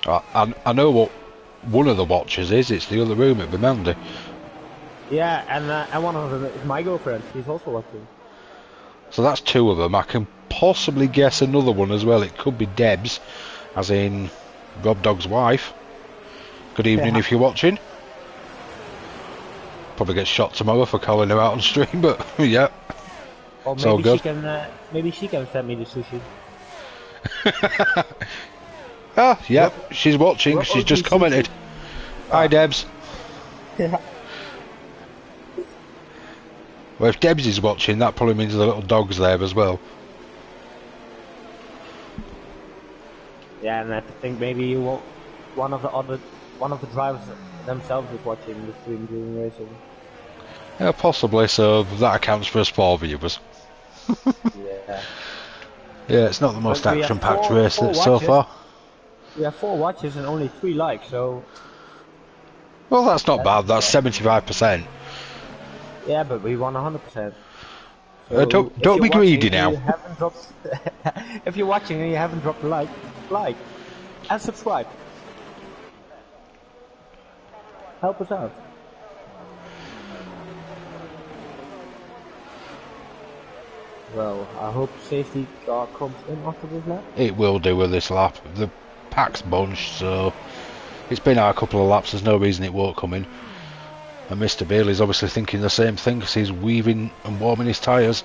I know what one of the watchers is. It's the other room at Mandy. Yeah, and one of them is my girlfriend. She's also watching. So that's 2 of them. I can possibly guess another one as well. It could be Deb's, as in Rob Dog's wife. Good evening if you're watching. Probably get shot tomorrow for calling her out on stream, but yeah. Or it's all good. Maybe she can send me the sushi. Ah, yeah, she's watching. She's just commented. Hi, Debs. Yeah. Well, if Debs is watching, that probably means the little dog's there as well. Yeah, and I think maybe one of the drivers themselves is watching the stream during racing. Yeah, possibly. So that accounts for us 4 viewers. Yeah. Yeah, it's not the most But we have action-packed four race so watches. far. We have 4 watches and only 3 likes, so. Well, that's not bad. That's 75%. Yeah, but we won 100%. Don't be greedy now. If you're watching and you haven't dropped a like and subscribe. Help us out. Well, I hope safety car comes in after this lap. It will do with this lap. The pack's bunched, so it's been out a couple of laps. There's no reason it won't come in. And Mr. Bailey's obviously thinking the same thing because he's weaving and warming his tyres.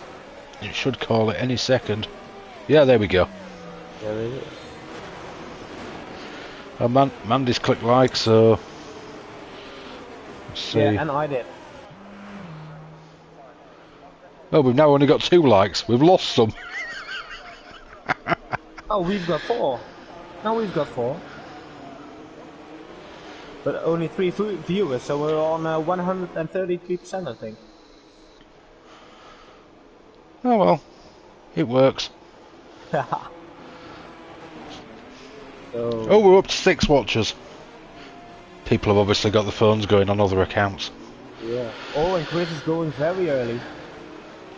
It should call it any second. Yeah, there we go. There it is. Mandy's clicked like, so let's see. Yeah, and I did. Oh, we've now only got 2 likes. We've lost some. Oh, we've got 4. Now we've got 4. But only 3 viewers, so we're on 133%, I think. Oh well, it works. Oh, we're up to 6 watchers. People have obviously got the phones going on other accounts. Yeah. Oh, and Chris is going very early.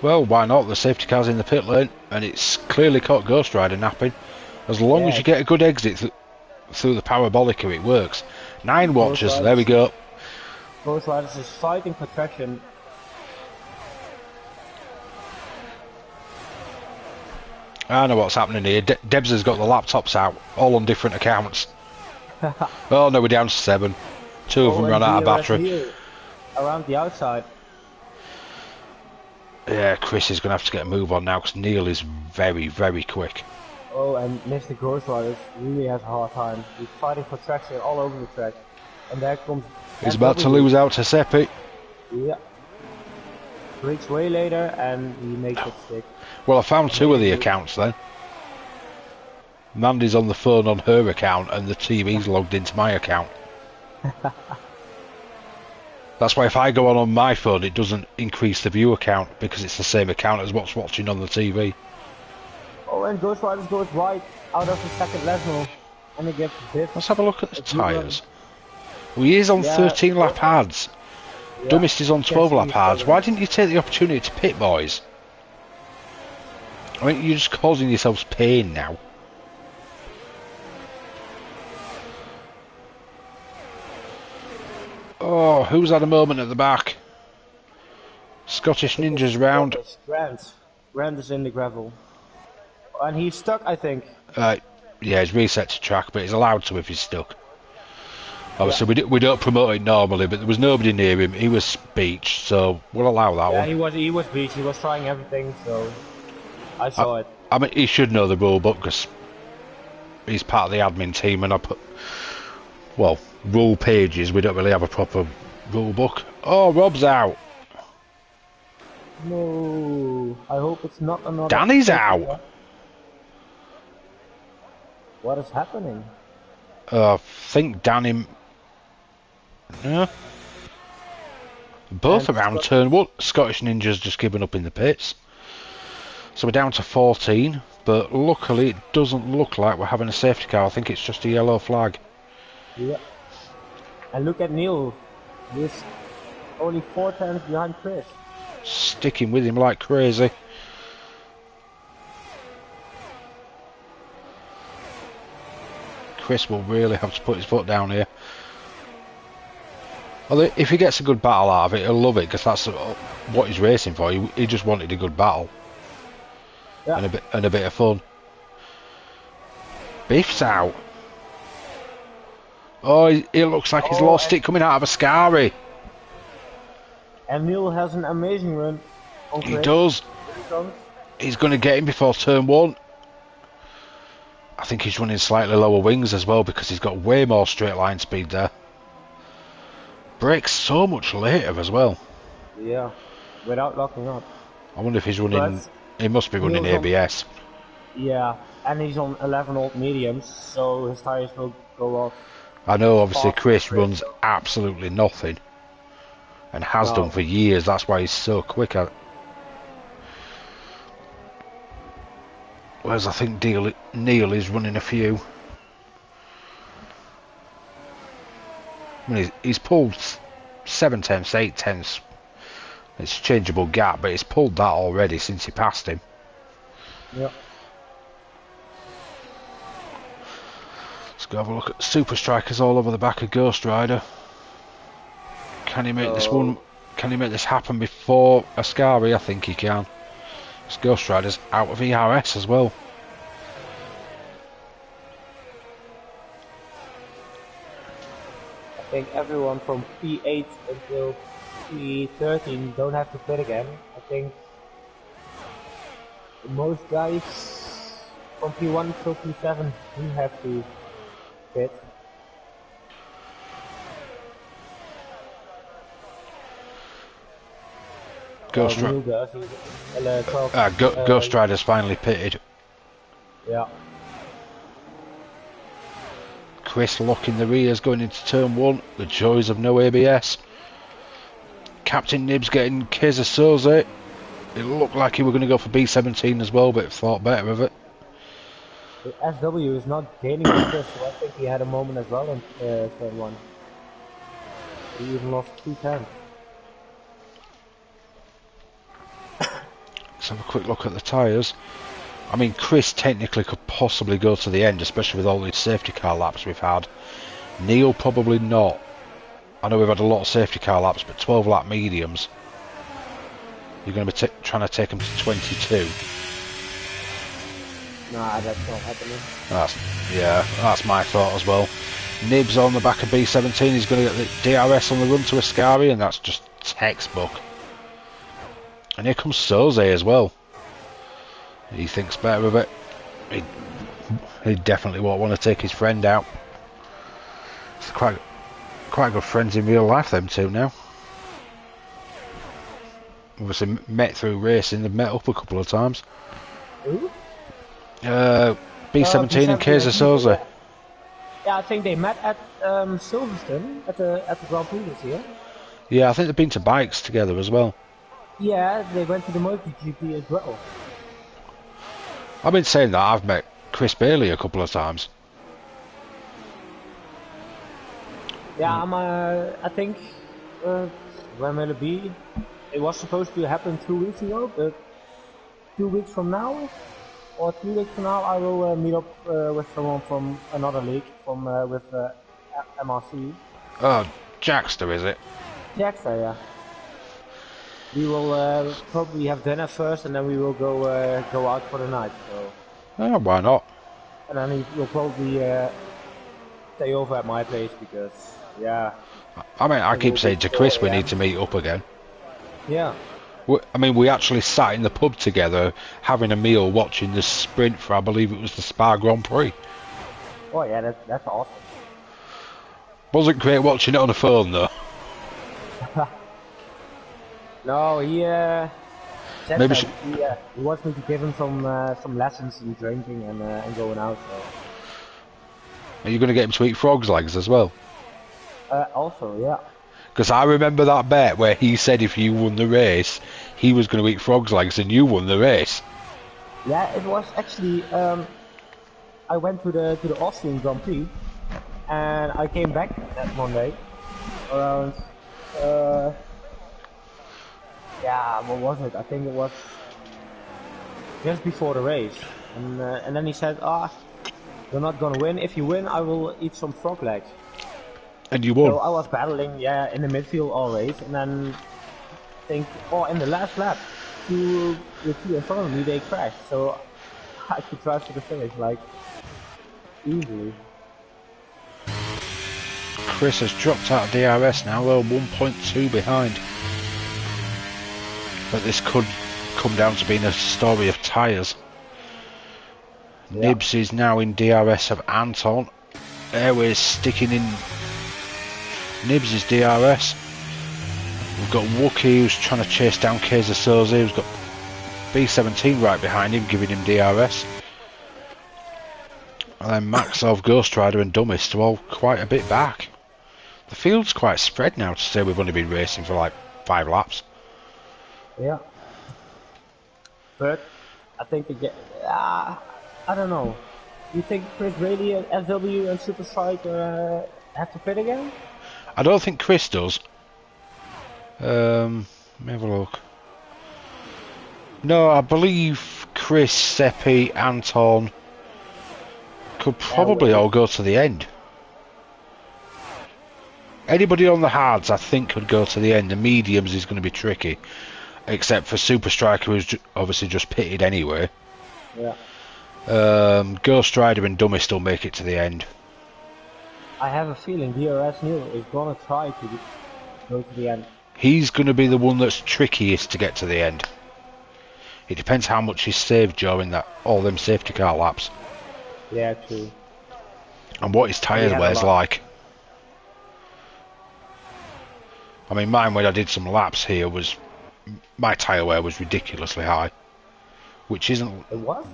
Well, why not? The safety car's in the pit lane, and it's clearly caught Ghost Rider napping. As long as you get a good exit through the parabolica, it works. 9 watchers, there we go. Ghost Riders is fighting for traction. I know what's happening here. Debs has got the laptops out, all on different accounts. Oh no, we're down to 7. 2 of them ran out of battery. Around the outside. Yeah, Chris is going to have to get a move on now because Neil is very, very quick. Oh, and Mr. Ghost Riders really has a hard time. He's fighting for traction all over the track. And there comes... He's about to lose out to Seppi. Yeah. Breaks way later and he makes it stick. Well, I found 2 of the accounts then. Mandy's on the phone on her account and the TV's logged into my account. That's why if I go on my phone it doesn't increase the view account because it's the same account as what's watching on the TV. Oh, and Ghost Riders goes right out of the second level and he gets bit. Let's have a look at the tyres. Well, he is on Yeah, 13 lap hards. yeah. Dummist is on You can 12 see lap he's hards. struggling. Why didn't you take the opportunity to pit, boys? I mean, you're just causing yourselves pain now. Oh, who's had a moment at the back? Scottish Ninjas round. It's Grant. Grant is in the gravel. And he's stuck, I think. Yeah, he's reset to track, but he's allowed to if he's stuck. Yeah. Obviously, we don't promote it normally, but there was nobody near him. He was beached, so we'll allow that Yeah, one. he was beach. He was trying everything, so I saw it. I mean, he should know the rule book because he's part of the admin team, and I put, well, rule pages. We don't really have a proper rule book. Oh, Rob's out. No, I hope it's not another. Danny's out. What is happening? I think Danny. Yeah. Both And around turn one. Scottish Ninjas just given up in the pits. So we're down to 14, but luckily it doesn't look like we're having a safety car. I think it's just a yellow flag. Yeah. And look at Neil. He's only 4 times behind Chris. Sticking with him like crazy. Chris will really have to put his foot down here. Although if he gets a good battle out of it, he'll love it because that's what he's racing for. He just wanted a good battle. Yeah. And a bit of fun. Biff's out. Oh, it looks like he's lost it coming out of a Ascari. And Neil has an amazing run on Chris. He does. Here he comes. He's going to get him before turn one. I think he's running slightly lower wings as well because he's got way more straight line speed there. Brakes so much later as well. Yeah, without locking up. I wonder if he's running. But he must be running Neil's on- ABS. Yeah, and he's on 11 old mediums, so his tires will go off. I know, obviously, Fast Chris Chris. runs absolutely nothing and has No. done for years. That's why he's so quick at. Whereas I think Neil is running a few. I mean, he's pulled 7 tenths, 8 tenths. It's a changeable gap, but he's pulled that already since he passed him. Yeah. Let's go have a look at Super Strikers all over the back of Ghost Rider. Can he make this one? Can he make this happen before Ascari? I think he can. This Ghost Rider's out of ERS as well. I think everyone from P8 until P13 don't have to pit again. I think most guys from P1 till P7 do have to pit. Ghost, Neil does. He's 12, Ghost Rider's finally pitted. Yeah. Chris locking the rears going into turn one. The joys of no ABS. Captain Nibs getting Keza Soze. It looked like he were going to go for B17 as well, but thought better of it. The SW is not gaining interest, so I think he had a moment as well in turn one. He even lost 2 tenths. Let's have a quick look at the tyres. I mean, Chris technically could possibly go to the end, especially with all these safety car laps we've had. Neil probably not. I know we've had a lot of safety car laps, but 12 lap mediums. You're going to be trying to take them to 22. Nah, that's not happening. That's my thought as well. Nibs on the back of B17. He's going to get the DRS on the run to Ascari, and that's just textbook. And here comes Soze as well. He thinks better of it. He definitely won't want to take his friend out. It's quite good friends in real life, them two now. Obviously met through racing. They've met up a couple of times. Who? B17 and Keza Soze. Yeah, I think they met at Silverstone at the Grand Prix this year. Yeah, I think they've been to bikes together as well. Yeah, they went to the MotoGP as well. I've been saying that. I've met Chris Bailey a couple of times. Yeah, I think when will it be? It was supposed to happen 2 weeks ago, but 2 weeks from now or 3 weeks from now, I will meet up with someone from another league from with MRC. Oh, Jackster, is it? Jackson, yeah. We will probably have dinner first, and then we will go out for the night. So, Oh, why not? and then he will probably stay over at my place because, yeah, I mean, I it keep will be saying to 4 Chris we need a.m. to meet up again. Yeah. I mean, we actually sat in the pub together, having a meal, watching the sprint for, I believe it was the Spa Grand Prix. Oh yeah, that's awesome. Wasn't great watching it on a phone though. No, he said Maybe that he wants me to give him some lessons in drinking and going out. So are you going to get him to eat frog's legs as well? also, yeah. Because I remember that bet where he said if you won the race, he was going to eat frog's legs, and you won the race. Yeah, it was actually. I went to the Austrian Grand Prix, and I came back that Monday around. Yeah, what was it? I think it was just before the race, and then he said, "Ah, you're not gonna win. If you win, I will eat some frog legs." And you won. So I was battling, yeah, in the midfield all race, and then I think, oh, in the last lap, the two in front of me they crashed, so I could drive to the finish like easily. Chris has dropped out of DRS now, though 1.2 behind. But this could come down to being a story of tyres. Yeah. Nibs is now in DRS of Anton. Airways sticking in Nibs' DRS. We've got Wookie who's trying to chase down Kaiser Soze, who's got B17 right behind him, giving him DRS. And then Maxov, Ghost Rider and Dummist are all quite a bit back. The field's quite spread now to say we've only been racing for like 5 laps. Yeah. But I think again, I don't know. You think Chris Brady and SW and Super Strike have to pit again? I don't think Chris does. Let me have a look. No, I believe Chris, Seppi, Anton could probably all go to the end. Anybody on the hards, I think, could go to the end. The mediums is going to be tricky, except for Super Striker, who's obviously just pitted anyway. Yeah. Ghost Rider and Dummy still make it to the end. I have a feeling DRS Neil is gonna try to go to the end. He's going to be the one that's trickiest to get to the end. It depends how much he's saved during all them safety car laps. Yeah, true. And what his tyre wear's like. I mean, mine when I did some laps here was... My tyre wear was ridiculously high. Which isn't... It was?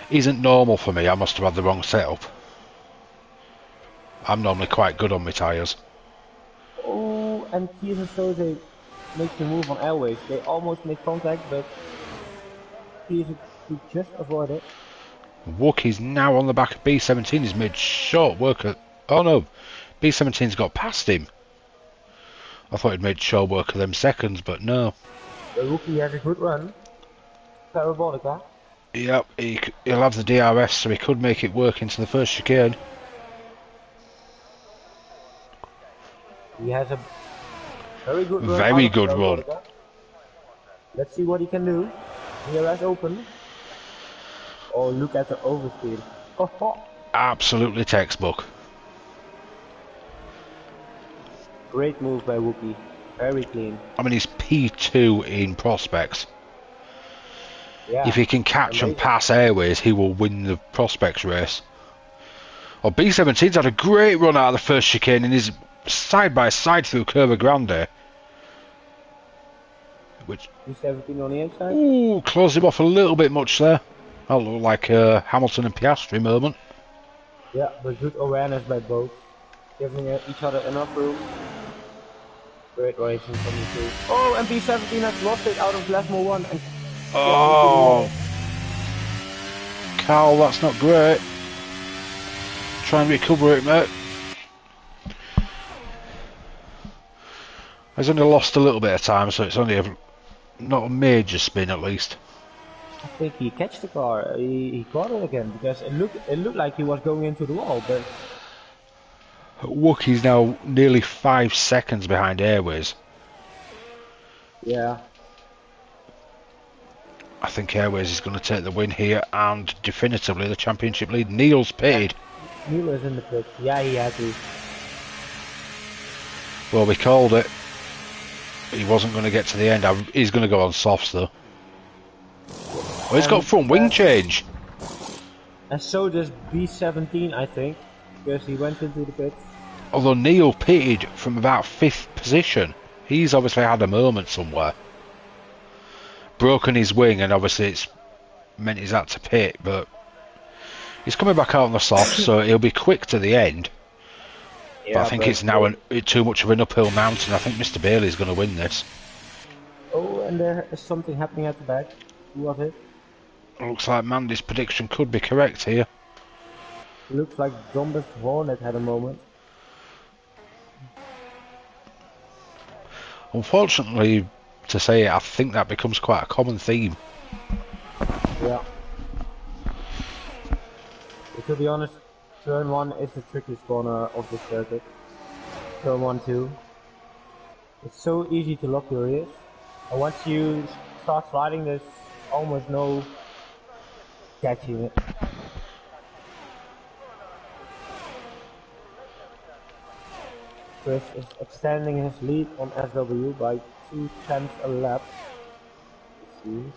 Isn't normal for me. I must have had the wrong setup. I'm normally quite good on my tyres. Oh, and Kaiser Soze makes the move on Airways. They almost make contact, but Kaiser could just avoid it. Wookie's now on the back of B17. He's made short work of... Oh no, B17's got past him. I thought he'd made short work of them seconds, but no. The Wookie has a good run. Parabolica. Yep, he'll have the DRS, so he could make it work into the first chicane. He has a very good run. Very good run. Let's see what he can do. DRS open. Oh, look at the overspeed. Absolutely textbook. Great move by Wookie. Very clean. I mean, he's P2 in prospects. Yeah, if he can catch and pass Airways, he will win the prospects race. Well, B17's had a great run out of the first chicane and is side by side through Curva Grande. Which... B17 on the inside? Ooh, closed him off a little bit much there. That looked like a Hamilton and Piastri moment. Yeah, but good awareness by both. Giving each other enough room. Great racing from the two. Oh, and B17 has lost it out of Glasmo 1. And oh, Carl, that's not great. Try and recover it, mate. He's only lost a little bit of time, so it's only not a major spin at least. I think he catched the car. He caught it again because it looked like he was going into the wall, but Wookie's now nearly 5 seconds behind Airways. yeah. I think Airways is going to take the win here and definitively the championship lead. Neil's pitted. Neil is in the pit. Yeah, he had to. Well, we called it. He wasn't going to get to the end. He's going to go on softs though. Oh, he's got front wing change. And so does B17, I think, because he went into the pit. Although Neil pitted from about 5th position. He's obviously had a moment somewhere. Broken his wing, and obviously it's meant he's had to pit, but he's coming back out on the soft, so he'll be quick to the end. Yeah, but I think it's now too much of an uphill mountain. I think Mr. Bailey's going to win this. Oh, and there is something happening at the back. Who was it? Looks like Mandy's prediction could be correct here. Looks like Zombie Hornet had a moment. Unfortunately, to say it, I think that becomes quite a common theme. Yeah. But to be honest, turn 1 is the trickiest corner of the circuit. Turn 1 too. It's so easy to lock your ears. And once you start sliding, there's almost no catching it. Chris is extending his lead on SW by 0.2 a lap. Let's see.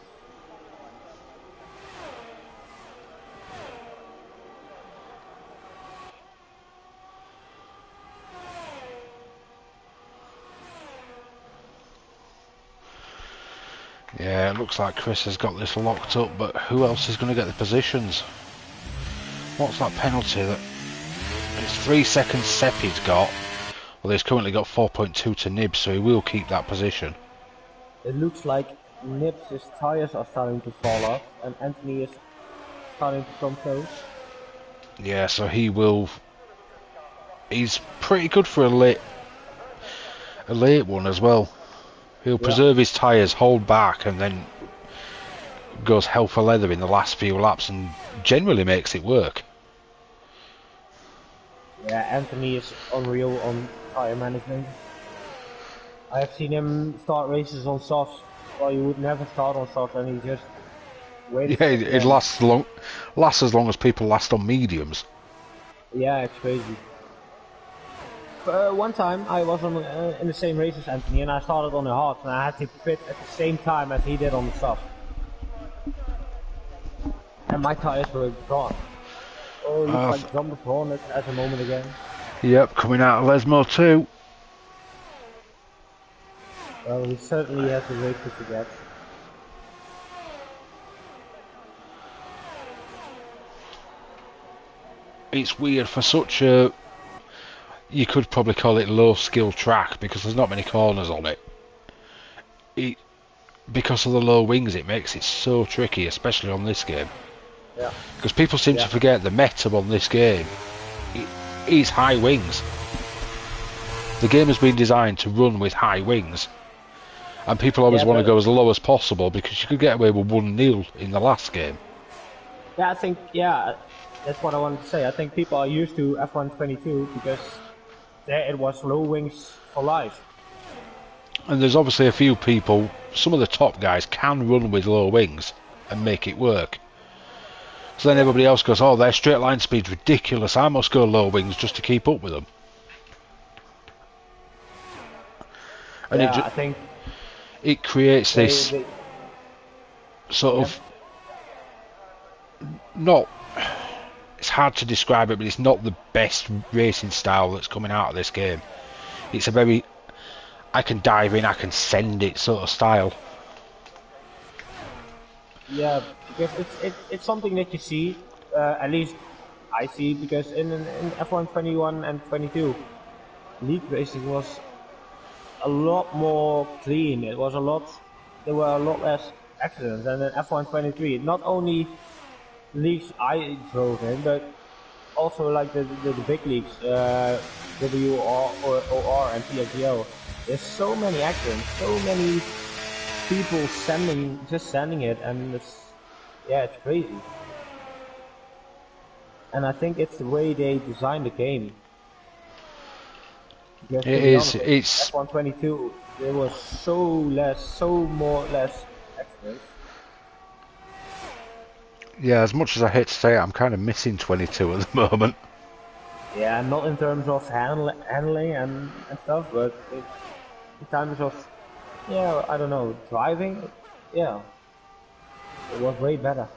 Yeah, it looks like Chris has got this locked up, but who else is going to get the positions? What's that penalty? It's 3 seconds Seppi's got. Well, he's currently got 4.2 to Nibs, so he will keep that position. It looks like Nibs' tyres are starting to fall off, and Anthony is starting to come close. Yeah, so he will. He's pretty good for a late one as well. He'll preserve his tyres, hold back, and then goes hell for leather in the last few laps, and generally makes it work. Yeah, Anthony is unreal on tyre management. I have seen him start races on softs. Well, you would never start on softs, and he just waits. Yeah, it lasts as long as people last on mediums. Yeah, it's crazy. One time I was on in the same race as Anthony, and I started on the hard, and I had to pit at the same time as he did on the soft. And my tires were gone. Oh, looks like Zombie Hornet at the moment again. Yep, coming out of Lesmo too. Well, he certainly has the race to forget. It's weird for such a... You could probably call it low skill track because there's not many corners on it. Because of the low wings, it makes it so tricky, especially on this game. Yeah. Because people seem to forget the meta on this game is high wings. The game has been designed to run with high wings, and people always want to go as low as possible because you could get away with 1-0 in the last game. Yeah, I think that's what I wanted to say. I think people are used to F1 22 because there it was low wings for life. And there's obviously a few people, some of the top guys can run with low wings and make it work. So then everybody else goes, oh, their straight line speed's ridiculous, I must go low wings just to keep up with them. And I think it creates this sort of not... It's hard to describe it, but it's not the best racing style that's coming out of this game. It's a very... I can dive in, I can send it sort of style. Yeah, because it's something that you see, at least I see, because in F1 21 and 22, league racing was a lot more clean. There were a lot less accidents, and in F1 23, not only leagues I drove in, but also like the big leagues, WR and PSGO. There's so many accidents, so many people sending it, and it's crazy. And I think it's the way they designed the game. Because It to be is. honest, in It's F122 there was so more less accidents. yeah. As much as I hate to say it, I'm kind of missing 22 at the moment. Yeah, not in terms of handling and stuff, but in terms of I don't know, driving. Yeah, it was way better.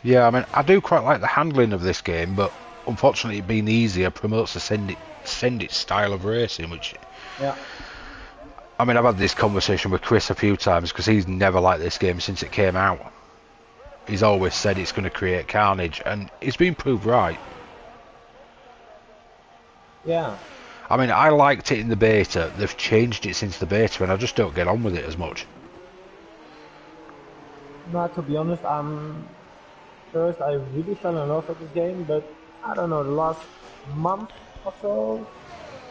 Yeah, I mean, I do quite like the handling of this game, but unfortunately, it being easier promotes the send it style of racing, which Yeah, I mean, I've had this conversation with Chris a few times because he's never liked this game since it came out. He's always said it's going to create carnage, and he's been proved right. yeah. I mean, I liked it in the beta. They've changed it since the beta, and I just don't get on with it as much. No, to be honest, first I really fell in love with this game, but I don't know, the last month or so,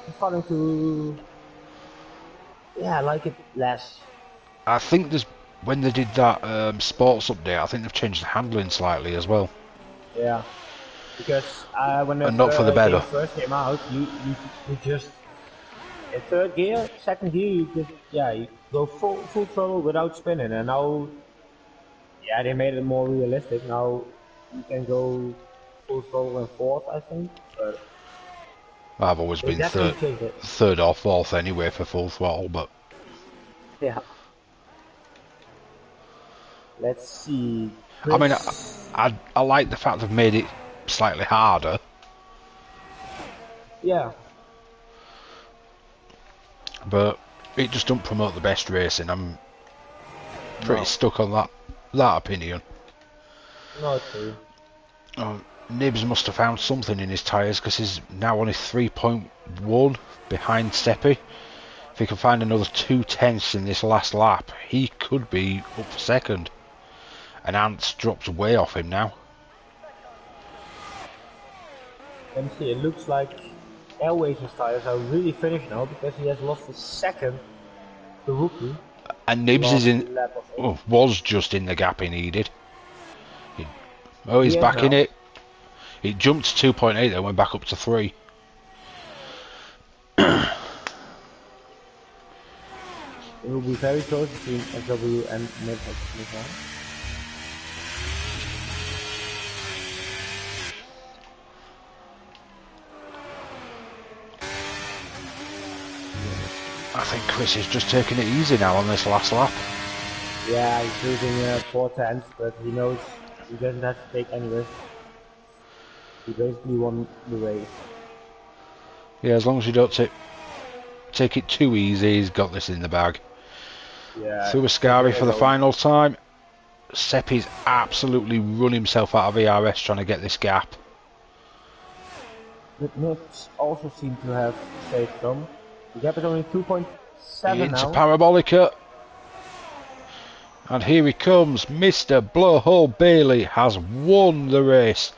I'm starting to like it less. I think there's when they did that sports update, I think they've changed the handling slightly as well, Yeah, because when the and not for the better. game first came out, you just in third gear, second gear, you just you go full throttle without spinning, and now they made it more realistic. Now you can go full throttle in fourth, I think, but I've always they been definitely changed it. third or fourth anyway for full throttle, but Yeah. Let's see. I mean, Chris. I like the fact they've made it slightly harder, Yeah. but it just don't promote the best racing. I'm pretty No. stuck on that opinion. No, true. Nibs must have found something in his tyres because he's now only 3.1 behind Seppi. If he can find another 2/10 in this last lap, he could be up for second. And Ant's dropped way off him now. Let me see. It looks like Airways' tires are really finished now because he has lost his second to rookie. And Nibs is Last in, lap or so. was just in the gap he needed. He's He is back in now. it. He jumped to 2.8 then went back up to 3. It will be very close between SW and Mid now. I think Chris is just taking it easy now on this last lap. Yeah, he's losing 4/10, but he knows he doesn't have to take any risks. He basically won the race. Yeah, as long as you don't take it too easy, he's got this in the bag. Yeah. Through a Ascari for the final time. Seppi's absolutely run himself out of ERS trying to get this gap. But Nips also seem to have saved some. The gap is only 2.7 Into now. Parabolica. And here he comes. Mr. Blowhole Bailey has won the race.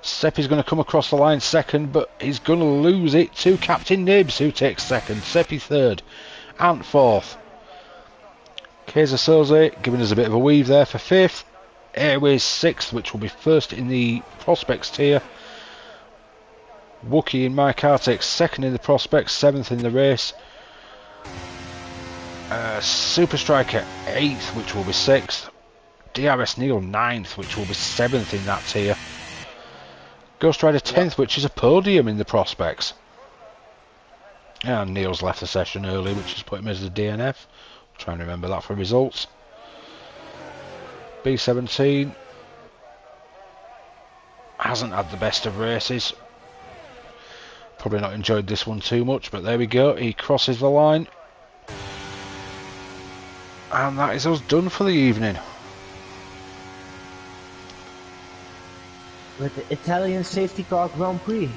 Seppi's going to come across the line second, but he's going to lose it to Captain Nibs, who takes second. Seppi third. Ant fourth. Keza Soze giving us a bit of a weave there for fifth. Airways sixth, which will be first in the prospects tier. Wookie in my car takes second in the prospects, seventh in the race. Super Striker 8th, which will be 6th. DRS Neil 9th, which will be 7th in that tier. Ghost Rider 10th, which is a podium in the prospects. And Neil's left the session early, which has put him as a DNF. I'll try and remember that for results. B17 hasn't had the best of races. Probably not enjoyed this one too much, but there we go. He crosses the line. And that is us done for the evening. With the Italian Safety Car Grand Prix.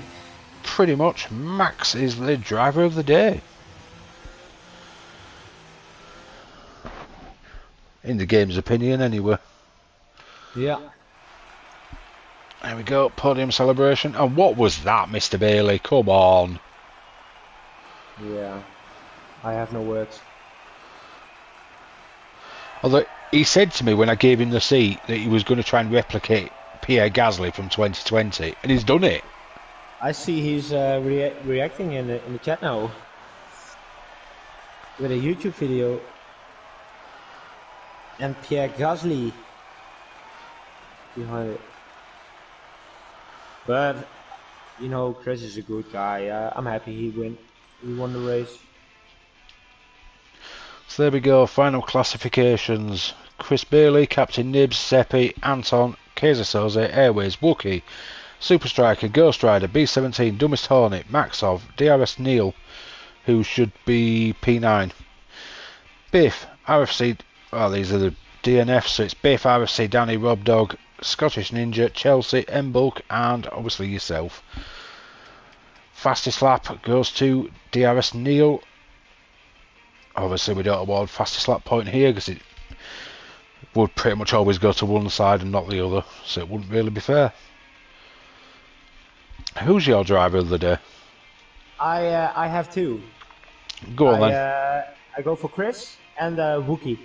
Pretty much, Max is the driver of the day. In the game's opinion, anyway. Yeah. There we go, podium celebration. And what was that, Mr. Bailey? Come on. Yeah. I have no words. Although he said to me when I gave him the seat that he was going to try and replicate Pierre Gasly from 2020, and he's done it. I see he's reacting in the chat now with a YouTube video, and Pierre Gasly behind it. But you know, Chris is a good guy. I'm happy he won the race. So there we go, final classifications. Chris Bailey, Captain Nibs, Seppi, Anton, Kaiser Soze, Airways, Wookie, Super Striker, Ghost Rider, B17, Dumbest Hornet, Maxov, DRS Neil, who should be P9. Biff, RFC, well these are the DNFs, so it's Biff, RFC, Danny, Rob Dog, Scottish Ninja, Chelsea, M-Bulk, and obviously yourself. Fastest lap goes to DRS Neil. Obviously we don't award fastest lap point here because it would pretty much always go to one side and not the other, so it wouldn't really be fair. Who's your driver of the day? I have two. Go on then. I go for Chris and Wookie.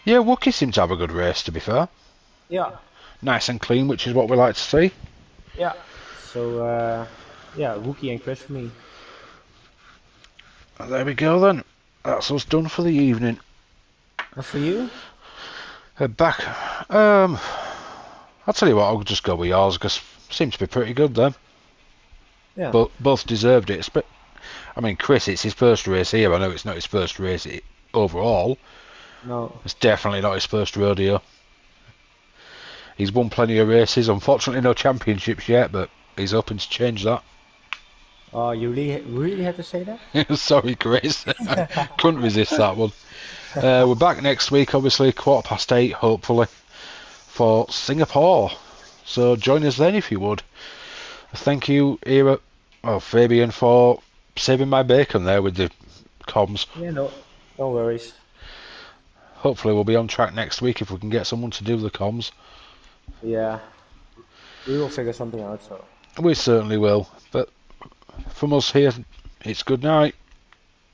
Yeah, Wookie seemed to have a good race, to be fair. Yeah. Nice and clean, which is what we like to see. Yeah. So yeah, Wookie and Chris for me. There we go then. That's us done for the evening. And for you? Back. I'll tell you what, I'll just go with yours because seemed to be pretty good then. Yeah. But both deserved it. I mean, Chris, it's his first race here. I know it's not his first race overall. No. It's definitely not his first rodeo. He's won plenty of races. Unfortunately, no championships yet, but he's hoping to change that. Oh, you really had to say that? Sorry, Chris. Couldn't resist that one. We're back next week, obviously, 8:15, hopefully, for Singapore. So join us then if you would. Thank you, Fabian, for saving my bacon there with the comms. Yeah, no worries. Hopefully we'll be on track next week if we can get someone to do the comms. Yeah, we will figure something out. So We certainly will. But from us here, it's good night.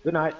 good night.